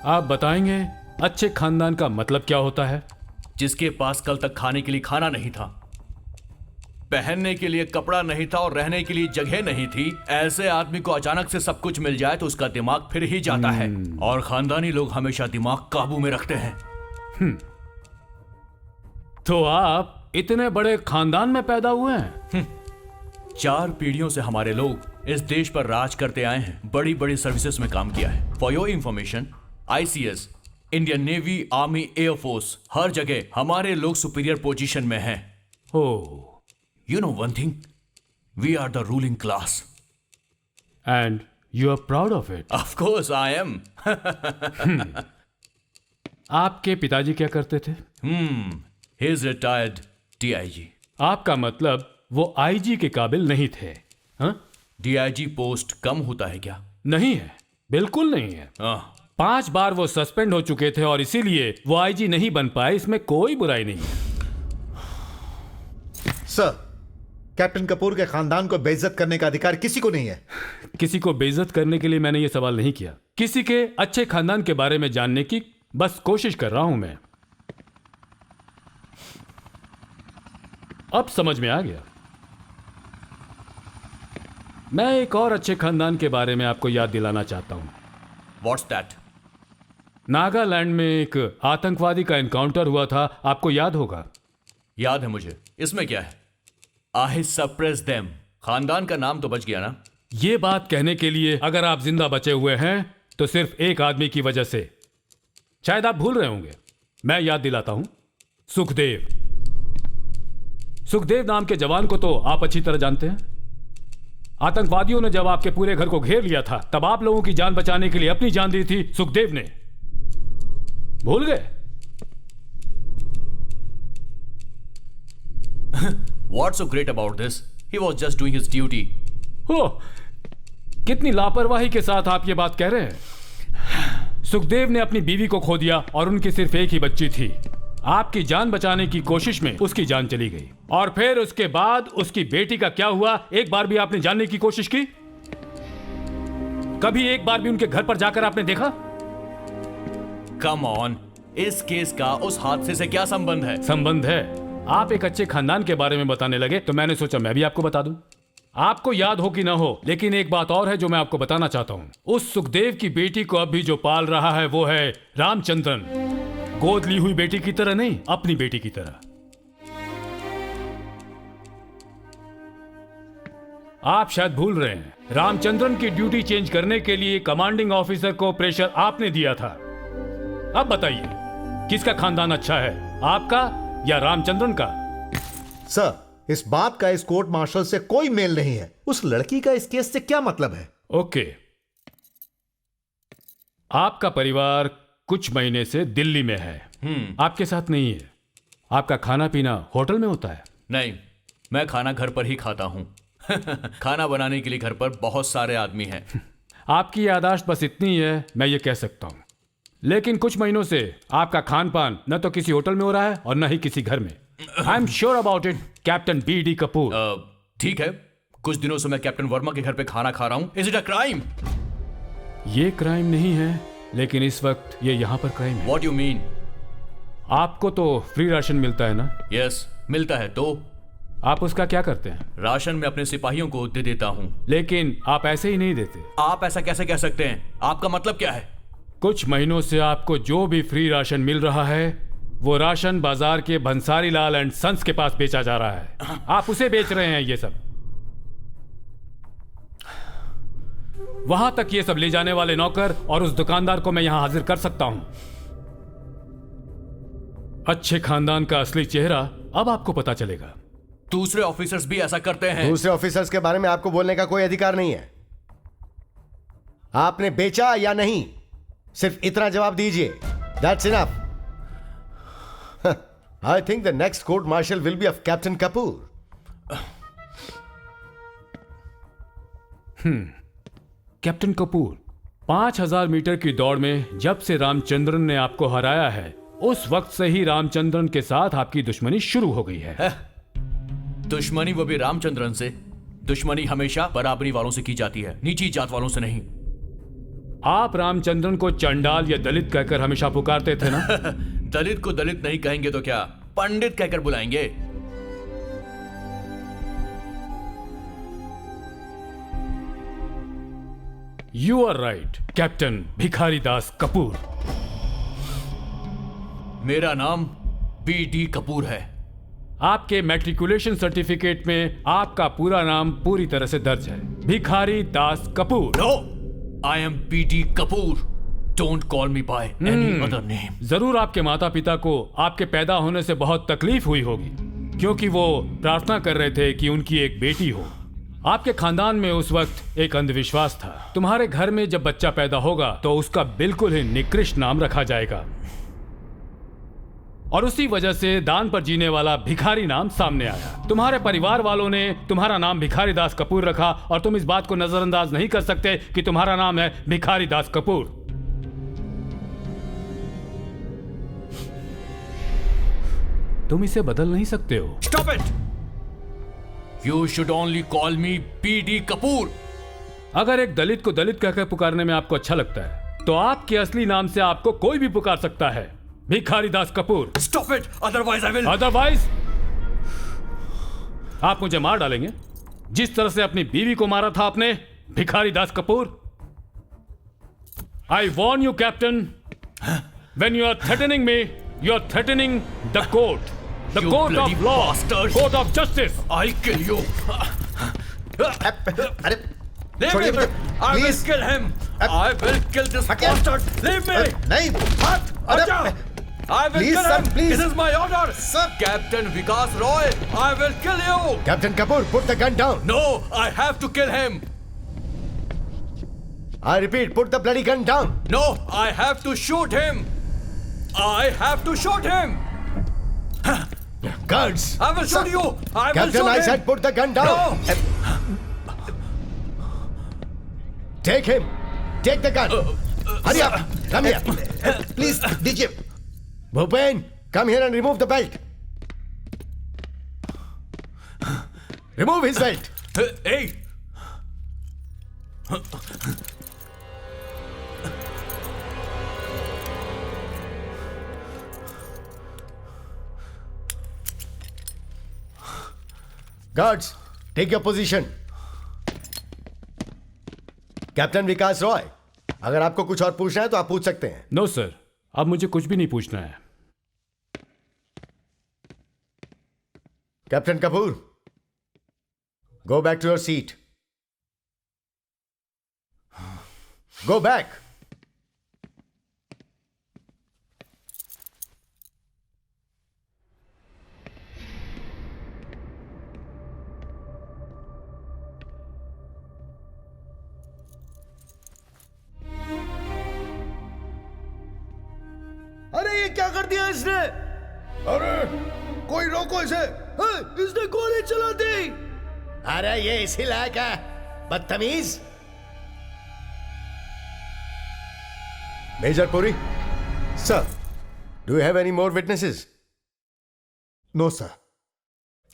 आप बताएंगे अच्छे खानदान का मतलब क्या होता है? जिसके पास कल तक खाने के लिए खाना नहीं था, पहनने के लिए कपड़ा नहीं था और रहने के लिए जगह नहीं थी, ऐसे आदमी को अचानक से सब कुछ मिल जाए तो उसका दिमाग फिर ही जाता है। और खानदानी लोग हमेशा दिमाग काबू में रखते हैं। तो आप इतने बड़े खानदान में पैदा हुए हैं? 4 पीढ़ियों से हमारे लोग इस देश पर राज करते आए हैं, बड़ी बड़ी सर्विसेज में काम किया है। For your information, ICS, Indian navy, army, air force, हर जगह हमारे लोग सुपीरियर पोजीशन में हैं। Oh, you know one thing, we are the ruling class. And you are proud of it. Of course I am. आपके पिताजी क्या करते थे? He is retired DIG. आपका मतलब वो आईजी के काबिल नहीं थे? हाँ? डीआईजी पोस्ट कम होता है क्या? नहीं है, बिल्कुल नहीं है। 5 बार वो सस्पेंड हो चुके थे और इसीलिए वो आईजी नहीं बन पाए, इसमें कोई बुराई नहीं है। सर, कैप्टन कपूर के खानदान को बेइज्जत करने का अधिकार किसी को नहीं है। किसी को बेइज्जत करने के लिए मैंने ये सवाल नहीं किया। किसी के अच्छे खानदान के बारे में जानने की बस कोशिश कर रहा हूं मैं। अब समझ में आ गया। मैं एक और अच्छे खानदान के बारे में आपको याद दिलाना चाहता हूं। What's that? नागालैंड में एक आतंकवादी का एनकाउंटर हुआ था, आपको याद होगा। याद है मुझे। इसमें क्या है? आई सप्रेस देम। खानदान का नाम तो बच गया ना। ये बात कहने के लिए अगर आप जिंदा बचे हुए हैं तो सिर्फ एक आदमी की वजह से। शायद आप भूल रहे होंगे, मैं याद दिलाता हूं। सुखदेव। सुखदेव नाम के जवान को तो आप अच्छी तरह जानते हैं। आतंकवादियों ने जब आपके पूरे घर को घेर लिया था, तब आप लोगों की जान बचाने के लिए अपनी जान दी थी सुखदेव ने। भूल गए? What's so great about this? He was just doing his duty. हो, कितनी लापरवाही के साथ आप ये बात कह रहे हैं। सुखदेव ने अपनी बीवी को खो दिया और उनकी सिर्फ एक ही बच्ची थी। आपकी जान बचाने की कोशिश में उसकी जान चली गई और फिर उसके बाद उसकी बेटी का क्या हुआ, एक बार भी आपने जानने की कोशिश की? कभी एक बार भी उनके घर पर जाकर आपने देखा? Come on, इस केस का उस हादसे से क्या संबंध है? संबंध है। आप एक अच्छे खानदान के बारे में बताने लगे तो मैंने सोचा मैं भी आपको बता दूं। आपको याद हो कि ना हो, लेकिन एक बात और है जो मैं आपको बताना चाहता हूं। उस सुखदेव की बेटी को अभी जो पाल रहा है वो है रामचंद्रन। गोद ली हुई बेटी की तरह नहीं, अपनी बेटी की तरह। आप शायद भूल रहे हैं, रामचंद्रन की ड्यूटी चेंज करने के लिए कमांडिंग ऑफिसर को प्रेशर आपने दिया था। अब बताइए, किसका खानदान अच्छा है, आपका या रामचंद्रन का? सर, इस बात का इस कोर्ट मार्शल से कोई मेल नहीं है। उस लड़की का इस केस से क्या मतलब है? ओके, आपका परिवार कुछ महीने से दिल्ली में है, आपके साथ नहीं है। आपका खाना पीना होटल में होता है? नहीं, मैं खाना घर पर ही खाता हूं। खाना बनाने के लिए घर पर बहुत सारे आदमी हैं। आपकी याददाश्त बस इतनी है, मैं ये कह सकता हूं। लेकिन कुछ महीनों से आपका खान पान न तो किसी होटल में हो रहा है और न ही किसी घर में। I am sure about it, captain BD Kapoor. ठीक है, कुछ दिनों से मैं कैप्टन वर्मा के घर पे खाना खा रहा हूं। Is it a crime? ये क्राइम नहीं है, लेकिन इस वक्त ये यहां पर क्राइम है। What you mean? आपको तो फ्री राशन मिलता है ना? यस, मिलता है। तो आप उसका क्या करते हैं? राशन में अपने सिपाहियों को दे देता हूं। लेकिन आप ऐसे ही नहीं देते। आप ऐसा कैसे कह सकते हैं? आपका मतलब क्या है? कुछ महीनों से आपको जो भी फ्री राशन मिल रहा है वो राशन बाजार के भंसारी लाल एंड सन्स के पास बेचा जा रहा है। आप उसे बेच रहे हैं ये सब। वहां तक ये सब ले जाने वाले नौकर और उस दुकानदार को मैं यहां हाजिर कर सकता हूं। अच्छे खानदान का असली चेहरा अब आपको पता चलेगा। दूसरे ऑफिसर्स भी ऐसा करते हैं। दूसरे ऑफिसर्स के बारे में आपको बोलने का कोई अधिकार नहीं है। आपने बेचा या नहीं, सिर्फ इतना जवाब दीजिए। That's enough. I think the next court martial will be of Captain Kapoor. Captain Kapoor, 5000 metre की दौड़ में जब से रामचंद्रन ने आपको हराया है, उस वक्त से ही रामचंद्रन के साथ आपकी दुश्मनी शुरू हो गई है। दुश्मनी, वो भी रामचंद्रन से? दुश्मनी हमेशा बराबरी वालों से की जाती है, नीची जात वालों से नहीं। आप रामचंद्रन को चंडाल या दलित कहकर हमेशा पुकारते थे ना? दलित को दलित नहीं कहेंगे तो क्या पंडित कहकर बुलाएंगे? यू आर राइट, कैप्टन भिखारी दास कपूर। मेरा नाम BD कपूर है। आपके मैट्रिकुलेशन सर्टिफिकेट में आपका पूरा नाम पूरी तरह से दर्ज है, Bhikhari Das Kapoor. No, I am BD Kapoor. Don't call me by any other name. जरूर आपके माता पिता को आपके पैदा होने से बहुत तकलीफ हुई होगी, क्योंकि वो प्रार्थना कर रहे थे कि उनकी एक बेटी हो। आपके खानदान में उस वक्त एक अंधविश्वास था। तुम्हारे घर में जब बच्चा पैदा होगा तो उसका बिल्कुल ही निकृष्ट नाम रखा जाएगा, और उसी वजह से दान पर जीने वाला भिखारी नाम सामने आया। तुम्हारे परिवार वालों ने तुम्हारा नाम भिखारी दास कपूर रखा, और तुम इस बात को नजरअंदाज नहीं कर सकते कि तुम्हारा नाम है भिखारी दास कपूर। तुम इसे बदल नहीं सकते हो। Stop it! You should only call me PD Kapoor. अगर एक दलित को दलित कहकर पुकारने में आपको अच्छा लगता है तो आपके असली नाम से आपको कोई भी पुकार सकता है, Bhikhari Das Kapoor. Stop it, otherwise I will. Otherwise आप मुझे मार डालेंगे जिस तरह से अपनी बीवी को मारा था आपने, Bhikhari Das Kapoor. I warn you captain, when you are threatening me, you are threatening the court, the court of law, court of justice. I kill you. अरे Leave me! I will Please. kill him! I will kill this bastard! Leave me! नहीं, Acha! I will Please, kill sir, him! please. This is my order! Sir. Captain Vikas Roy, I will kill you! Captain Kapoor, put the gun down. No, I have to kill him! I repeat, put the bloody gun down. No, I have to shoot him! I have to shoot him! Guards. I will shoot you! I will Captain, shoot I him! said put the gun down. No! Take him. Take the gun. Hurry up. Come here. Please दीजिए। Bhupen, come here and remove the belt. Remove his belt. Hey! Guards, take your position. Captain Vikas Roy, अगर आपको कुछ और पूछना है तो आप पूछ सकते हैं। नो सर, अब मुझे कुछ भी नहीं पूछना है। Captain Kapoor, go back to your seat. Go back. अरे ये क्या कर दिया इसने? अरे कोई रोको इसे। इसने गोली चला दी। अरे ये इसी लायक है, बदतमीज। Major Puri, sir, do you have any more witnesses? No sir.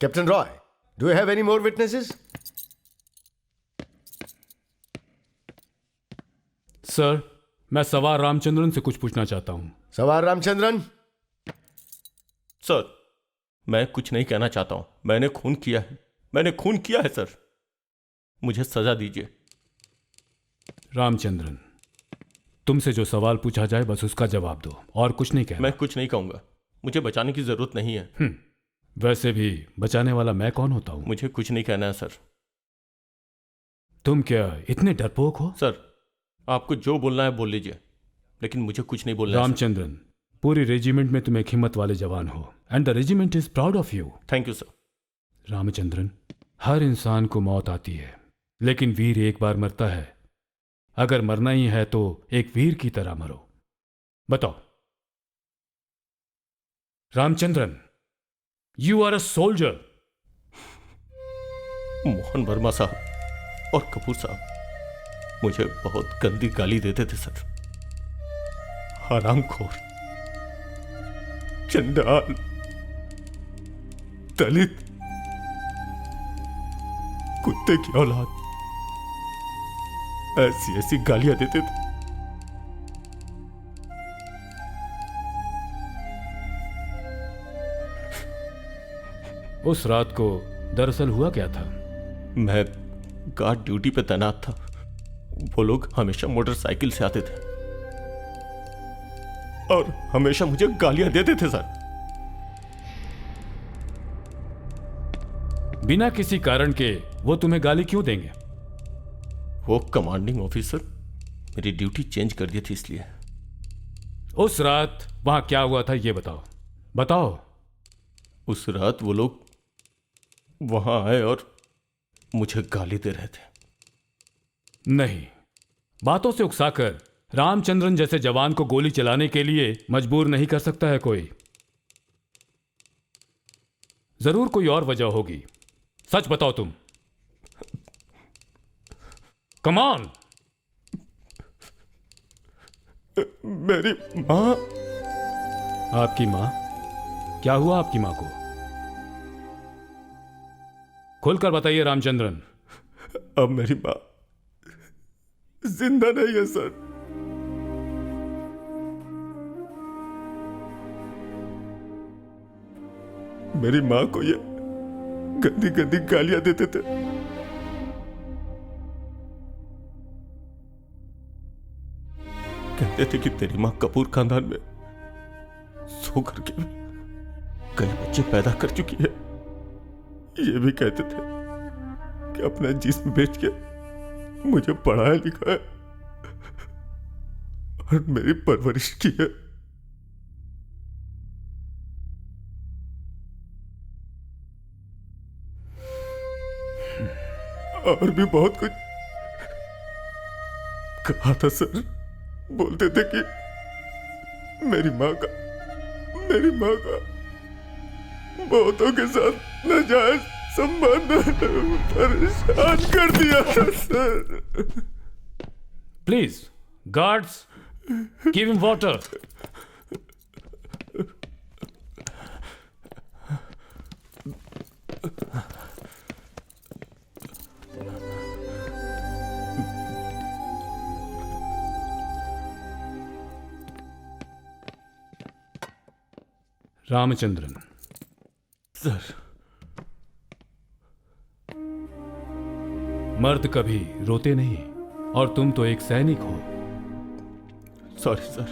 Captain Roy, do you have any more witnesses? Sir, मैं सवार रामचंद्रन से कुछ पूछना चाहता हूं। सवार रामचंद्रन। सर, मैं कुछ नहीं कहना चाहता हूं। मैंने खून किया है, मैंने खून किया है सर। मुझे सजा दीजिए। रामचंद्रन, तुमसे जो सवाल पूछा जाए बस उसका जवाब दो, और कुछ नहीं कहना। मैं कुछ नहीं कहूंगा। मुझे बचाने की जरूरत नहीं है। वैसे भी बचाने वाला मैं कौन होता हूं? मुझे कुछ नहीं कहना है सर। तुम क्या इतने डरपोक हो? सर, आपको जो बोलना है बोल लीजिए, लेकिन मुझे कुछ नहीं बोलना है। रामचंद्रन, पूरी रेजिमेंट में तुम एक हिम्मत वाले जवान हो, and the regiment is proud of you. Thank you sir. Ramachandran, हर इंसान को मौत आती है, लेकिन वीर एक बार मरता है। अगर मरना ही है तो एक वीर की तरह मरो। बताओ Ramachandran, you are a soldier. Mohan Verma साहब और कपूर साहब मुझे बहुत गंदी गाली देते थे सर। हरामखोर, चंडाल, दलित, कुत्ते की औलाद, ऐसी ऐसी गालियां देते थे। उस रात को दरअसल हुआ क्या था? मैं गार्ड ड्यूटी पे तैनात था। वो लोग हमेशा मोटरसाइकिल से आते थे और हमेशा मुझे गालियां देते थे सर। बिना किसी कारण के वो तुम्हें गाली क्यों देंगे? वो कमांडिंग ऑफिसर मेरी ड्यूटी चेंज कर दी थी इसलिए। उस रात वहां क्या हुआ था ये बताओ, बताओ। उस रात वो लोग वहां आए और मुझे गाली दे रहे थे। नहीं, बातों से उकसाकर रामचंद्रन जैसे जवान को गोली चलाने के लिए मजबूर नहीं कर सकता है कोई। जरूर कोई और वजह होगी। सच बताओ तुम। Come on. मेरी माँ। आपकी माँ? क्या हुआ आपकी माँ को? खुलकर बताइए रामचंद्रन। अब मेरी माँ जिंदा नहीं है सर। मेरी माँ को ये गंदी गंदी गालियां देते थे। कहते थे कि तेरी माँ कपूर खानदान में सो करके भी कई बच्चे पैदा कर चुकी है। ये भी कहते थे कि अपना जिस्म बेच के मुझे पढ़ाया लिखाया और मेरी परवरिश की है। और भी बहुत कुछ कहा था सर। बोलते थे कि मेरी माँ का बहुतों के साथ नाजायज संबंध परेशान कर दिया था sir. Please guards, give him water. Ramachandran. Sir. मर्द कभी रोते नहीं और तुम तो एक सैनिक हो। Sorry sir.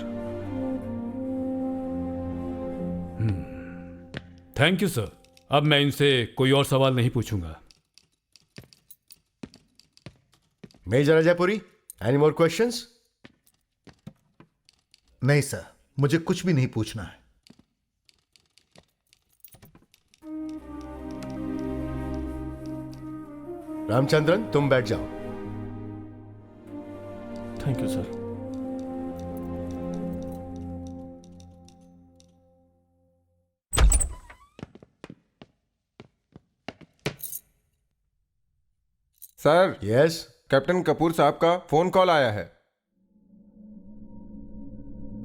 Thank you sir. अब मैं इनसे कोई और सवाल नहीं पूछूंगा। Major Ajaypuri, any more questions? नहीं सर, मुझे कुछ भी नहीं पूछना है। रामचंद्रन, तुम बैठ जाओ। Thank you sir. Sir, yes. Captain Kapoor साहब का फोन कॉल आया है।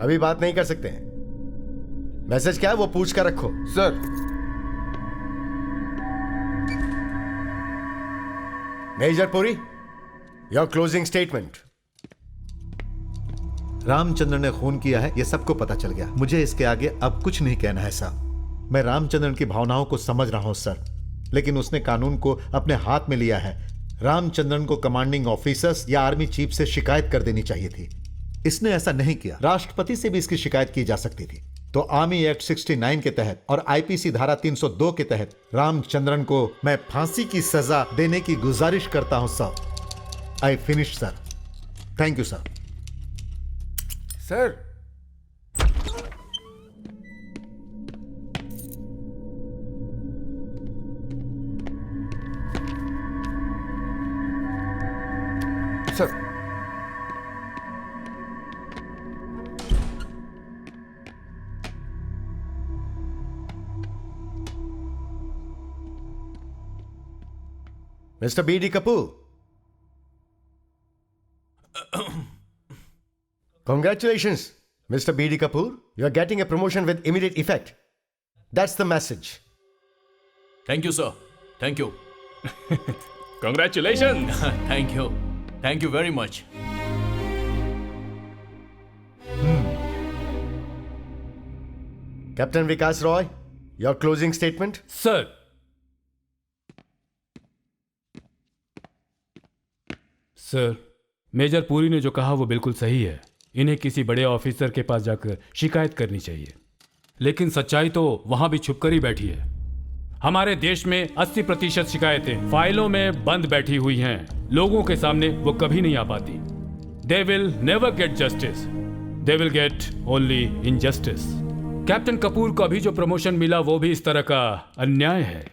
अभी बात नहीं कर सकते हैं। मैसेज क्या है वो पूछ कर रखो। Sir. Major Puri, your closing statement. Ramachandra ने खून किया है, यह सबको पता चल गया। मुझे इसके आगे अब कुछ नहीं कहना है साहब। मैं रामचंद्रन की भावनाओं को समझ रहा हूं सर, लेकिन उसने कानून को अपने हाथ में लिया है। रामचंद्रन को कमांडिंग ऑफिसर्स या आर्मी चीफ से शिकायत कर देनी चाहिए थी। इसने ऐसा नहीं किया। राष्ट्रपति से भी इसकी शिकायत की जा सकती थी। तो आर्मी एक्ट 69 के तहत और आईपीसी धारा 302 के तहत रामचंद्रन को मैं फांसी की सजा देने की गुजारिश करता हूं sir. I finish sir. Thank you sir. Sir. Sir. Mr. B.D. Kapoor. Congratulations, Mr. B.D. Kapoor. You are getting a promotion with immediate effect. That's the message. Thank you sir. Thank you. Congratulations. Thank you. Thank you very much. Captain Vikas Roy, your closing statement. Sir, major Puri ने जो कहा वो बिल्कुल सही है। इन्हें किसी बड़े ऑफिसर के पास जाकर शिकायत करनी चाहिए। लेकिन सच्चाई तो वहां भी छुपकर ही बैठी है। हमारे देश में 80% शिकायतें फाइलों में बंद बैठी हुई हैं। लोगों के सामने वो कभी नहीं आ पाती। They will never get justice, they will get only injustice. Captain Kapoor को अभी जो प्रमोशन मिला वो भी इस तरह का अन्याय है।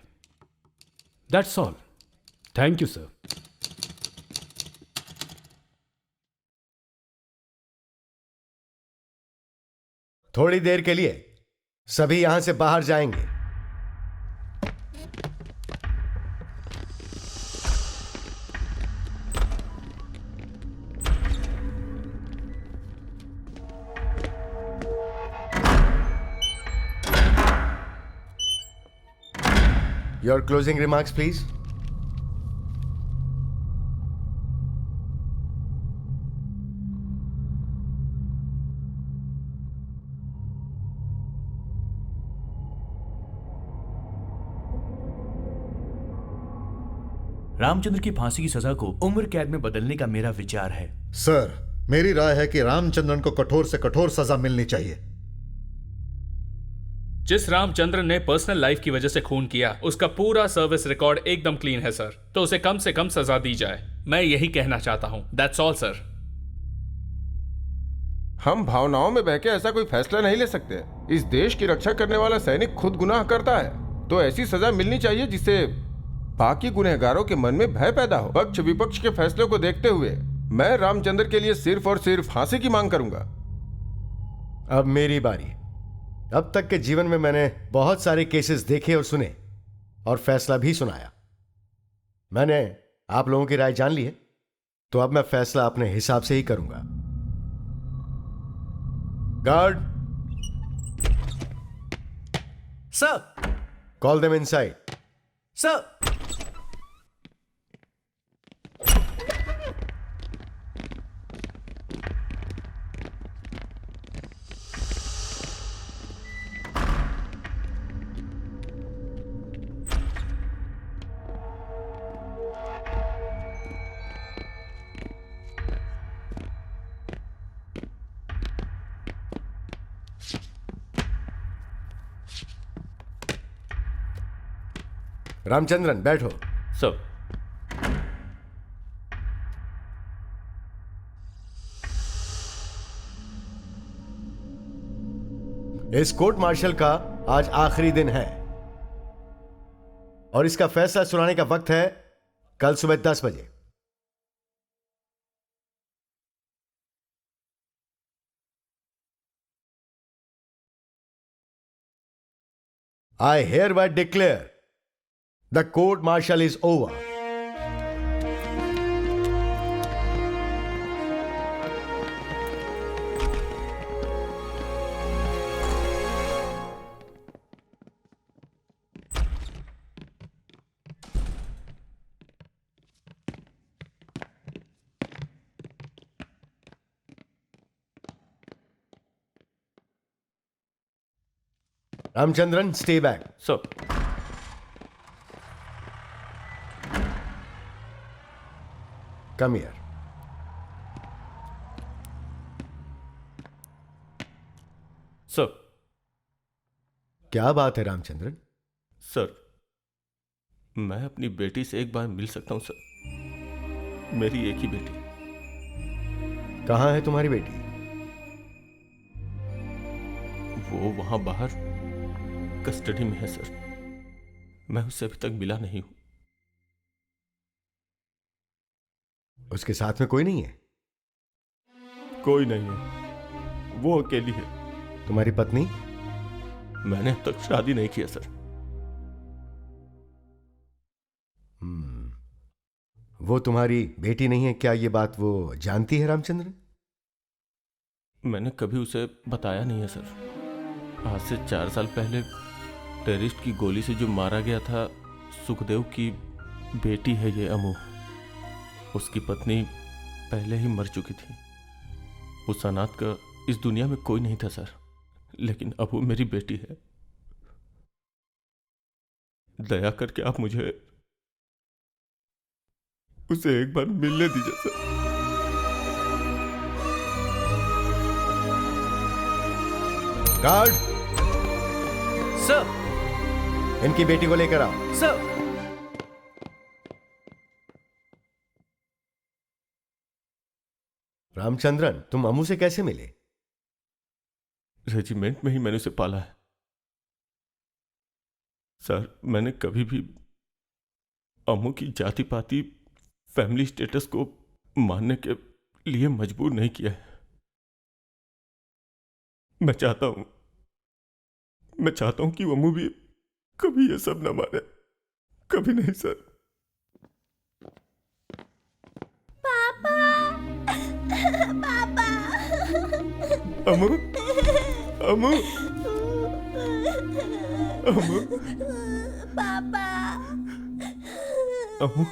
That's all. Thank you sir. थोड़ी देर के लिए सभी यहां से बाहर जाएंगे। Your closing remarks, please. Ramchandra की फांसी की सजा को उम्र कैद में बदलने का मेरा विचार है। सर, मेरी राय है कि रामचंद्रन को कठोर से कठोर सजा मिलनी चाहिए। जिस रामचंद्रन ने पर्सनल लाइफ की वजह से खून किया, उसका पूरा सर्विस रिकॉर्ड एकदम क्लीन है सर, तो उसे कम से कम सजा दी जाए। मैं यही कहना चाहता हूं। That's all sir. हम भावनाओं में बहके ऐसा कोई फैसला नहीं ले सकते। इस देश की रक्षा करने वाला सैनिक खुद गुनाह करता है, तो ऐसी सजा मिलनी चाहिए जिससे बाकी गुनहगारों के मन में भय पैदा हो। पक्ष विपक्ष के फैसले को देखते हुए मैं रामचंद्र के लिए सिर्फ और सिर्फ फांसी की मांग करूंगा। अब मेरी बारी। अब तक के जीवन में मैंने बहुत सारे केसेस देखे और सुने और फैसला भी सुनाया। मैंने आप लोगों की राय जान ली है, तो अब मैं फैसला अपने हिसाब से ही करूंगा। Guard, sir. Call them inside. Sir. Ramachandran, बैठो। सर। इस कोर्ट मार्शल का आज आखिरी दिन है और इसका फैसला सुनाने का वक्त है कल सुबह 10 बजे। I hereby declare the court martial is over. Ramchandran, stay back. Sir. Come here. Sir. क्या बात है रामचंद्रन? सर, मैं अपनी बेटी से एक बार मिल सकता हूं सर। मेरी एक ही बेटी। कहां है तुम्हारी बेटी? वो वहां बाहर कस्टडी में है सर। मैं उससे अभी तक मिला नहीं हूं। उसके साथ में कोई नहीं है? कोई नहीं है, वो अकेली है। तुम्हारी पत्नी? मैंने अब तक शादी नहीं किया सर। वो तुम्हारी बेटी नहीं है, क्या ये बात वो जानती है रामचंद्रन? मैंने कभी उसे बताया नहीं है सर। आज से 4 साल पहले टेररिस्ट की गोली से जो मारा गया था, सुखदेव की बेटी है ये अमू। उसकी पत्नी पहले ही मर चुकी थी। उस अनाथ का इस दुनिया में कोई नहीं था सर, लेकिन अब वो मेरी बेटी है। दया करके आप मुझे उसे एक बार मिलने दीजिए सर। Guard, sir. इनकी बेटी को लेकर आओ। सर। रामचंद्रन, तुम अमू से कैसे मिले? रेजिमेंट में ही मैंने उसे पाला है सर। मैंने कभी भी अम्मू की जाति पाति फैमिली स्टेटस को मानने के लिए मजबूर नहीं किया है। मैं चाहता हूं कि अम्मू भी कभी ये सब ना माने, कभी नहीं सर। पापा पापा अम्मू अम्मू अम्मू पापा अम्मू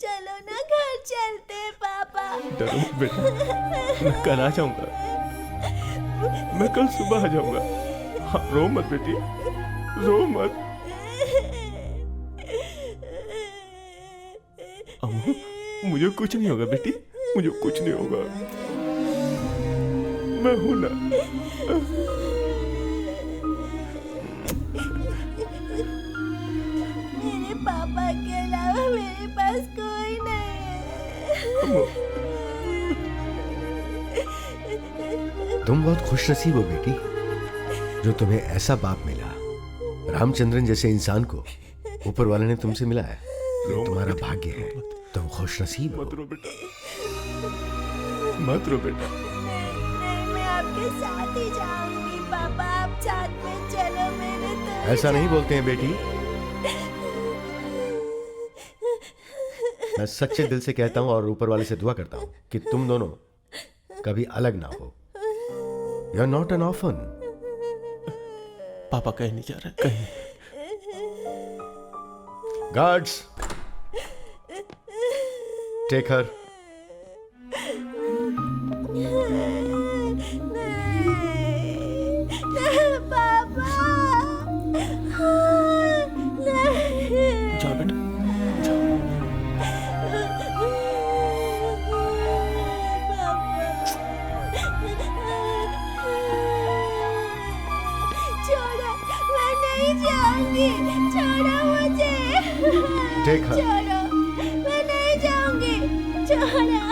चलो ना घर चलते पापा। डरो मत बेटा, मैं कल आ जाऊंगा, मैं कल सुबह आ जाऊंगा। हाँ, रो मत बेटी, रो मत। अम्मू मुझे कुछ नहीं होगा बेटी, मुझे कुछ नहीं होगा, मैं हूं ना। मेरे पापा के अलावा मेरे पास कोई नहीं है। तुम बहुत खुशनसीब हो बेटी, जो तुम्हें ऐसा बाप मिला। रामचंद्रन जैसे इंसान को ऊपर वाले ने तुमसे मिला है, ये तुम्हारा भाग्य है। तुम खुशनसीब हो। मत रो बेटा, मत रो बेटा। नहीं, मैं आपके साथ ही जाऊंगी पापा, आप साथ में चलो मेरे तो। ऐसा नहीं बोलते हैं बेटी, मैं सच्चे दिल से कहता हूं और ऊपर वाले से दुआ करता हूं कि तुम दोनों कभी अलग ना हो। You are not an orphan. पापा कहीं नहीं जा रहा, कहीं। Guards, take her. पापा जाओ बेटा, छोड़ो, मैं नहीं जाऊंगी, छोड़ो मुझे। Take her. छोड़ो, मैं नहीं जाऊंगी, छोड़ो,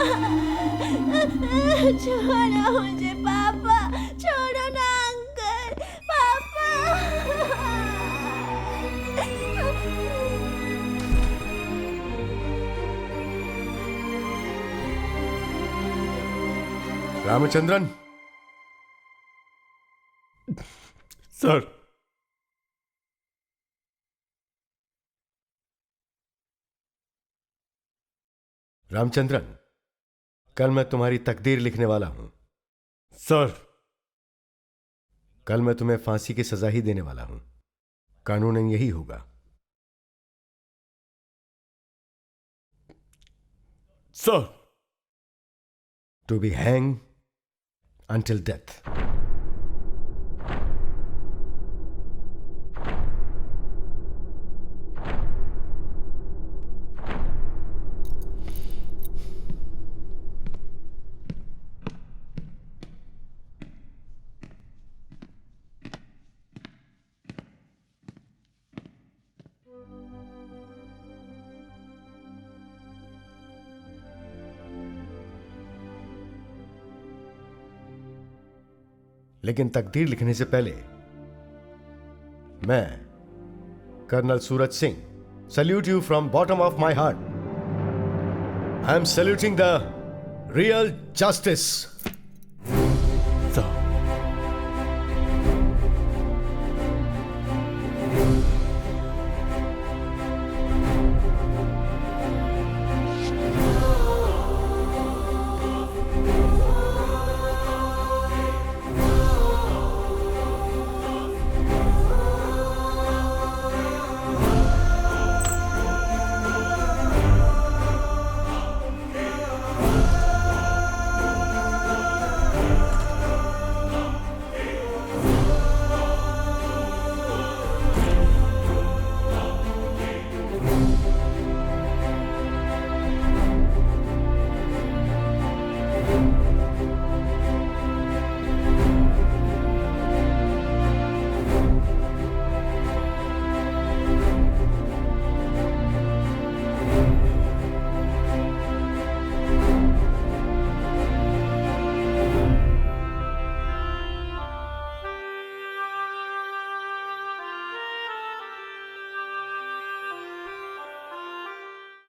छोड़ो मुझे पापा, छोड़ो ना अंकल, पापा। रामचंद्रन, सर। रामचंद्रन, कल मैं तुम्हारी तकदीर लिखने वाला हूं। सर, कल मैं तुम्हें फांसी की सजा ही देने वाला हूं। कानूनन यही होगा। Sir. To be hang until death. लेकिन तकदीर लिखने से पहले मैं colonel Suraj Singh salute you from bottom of my heart. I am saluting the real justice.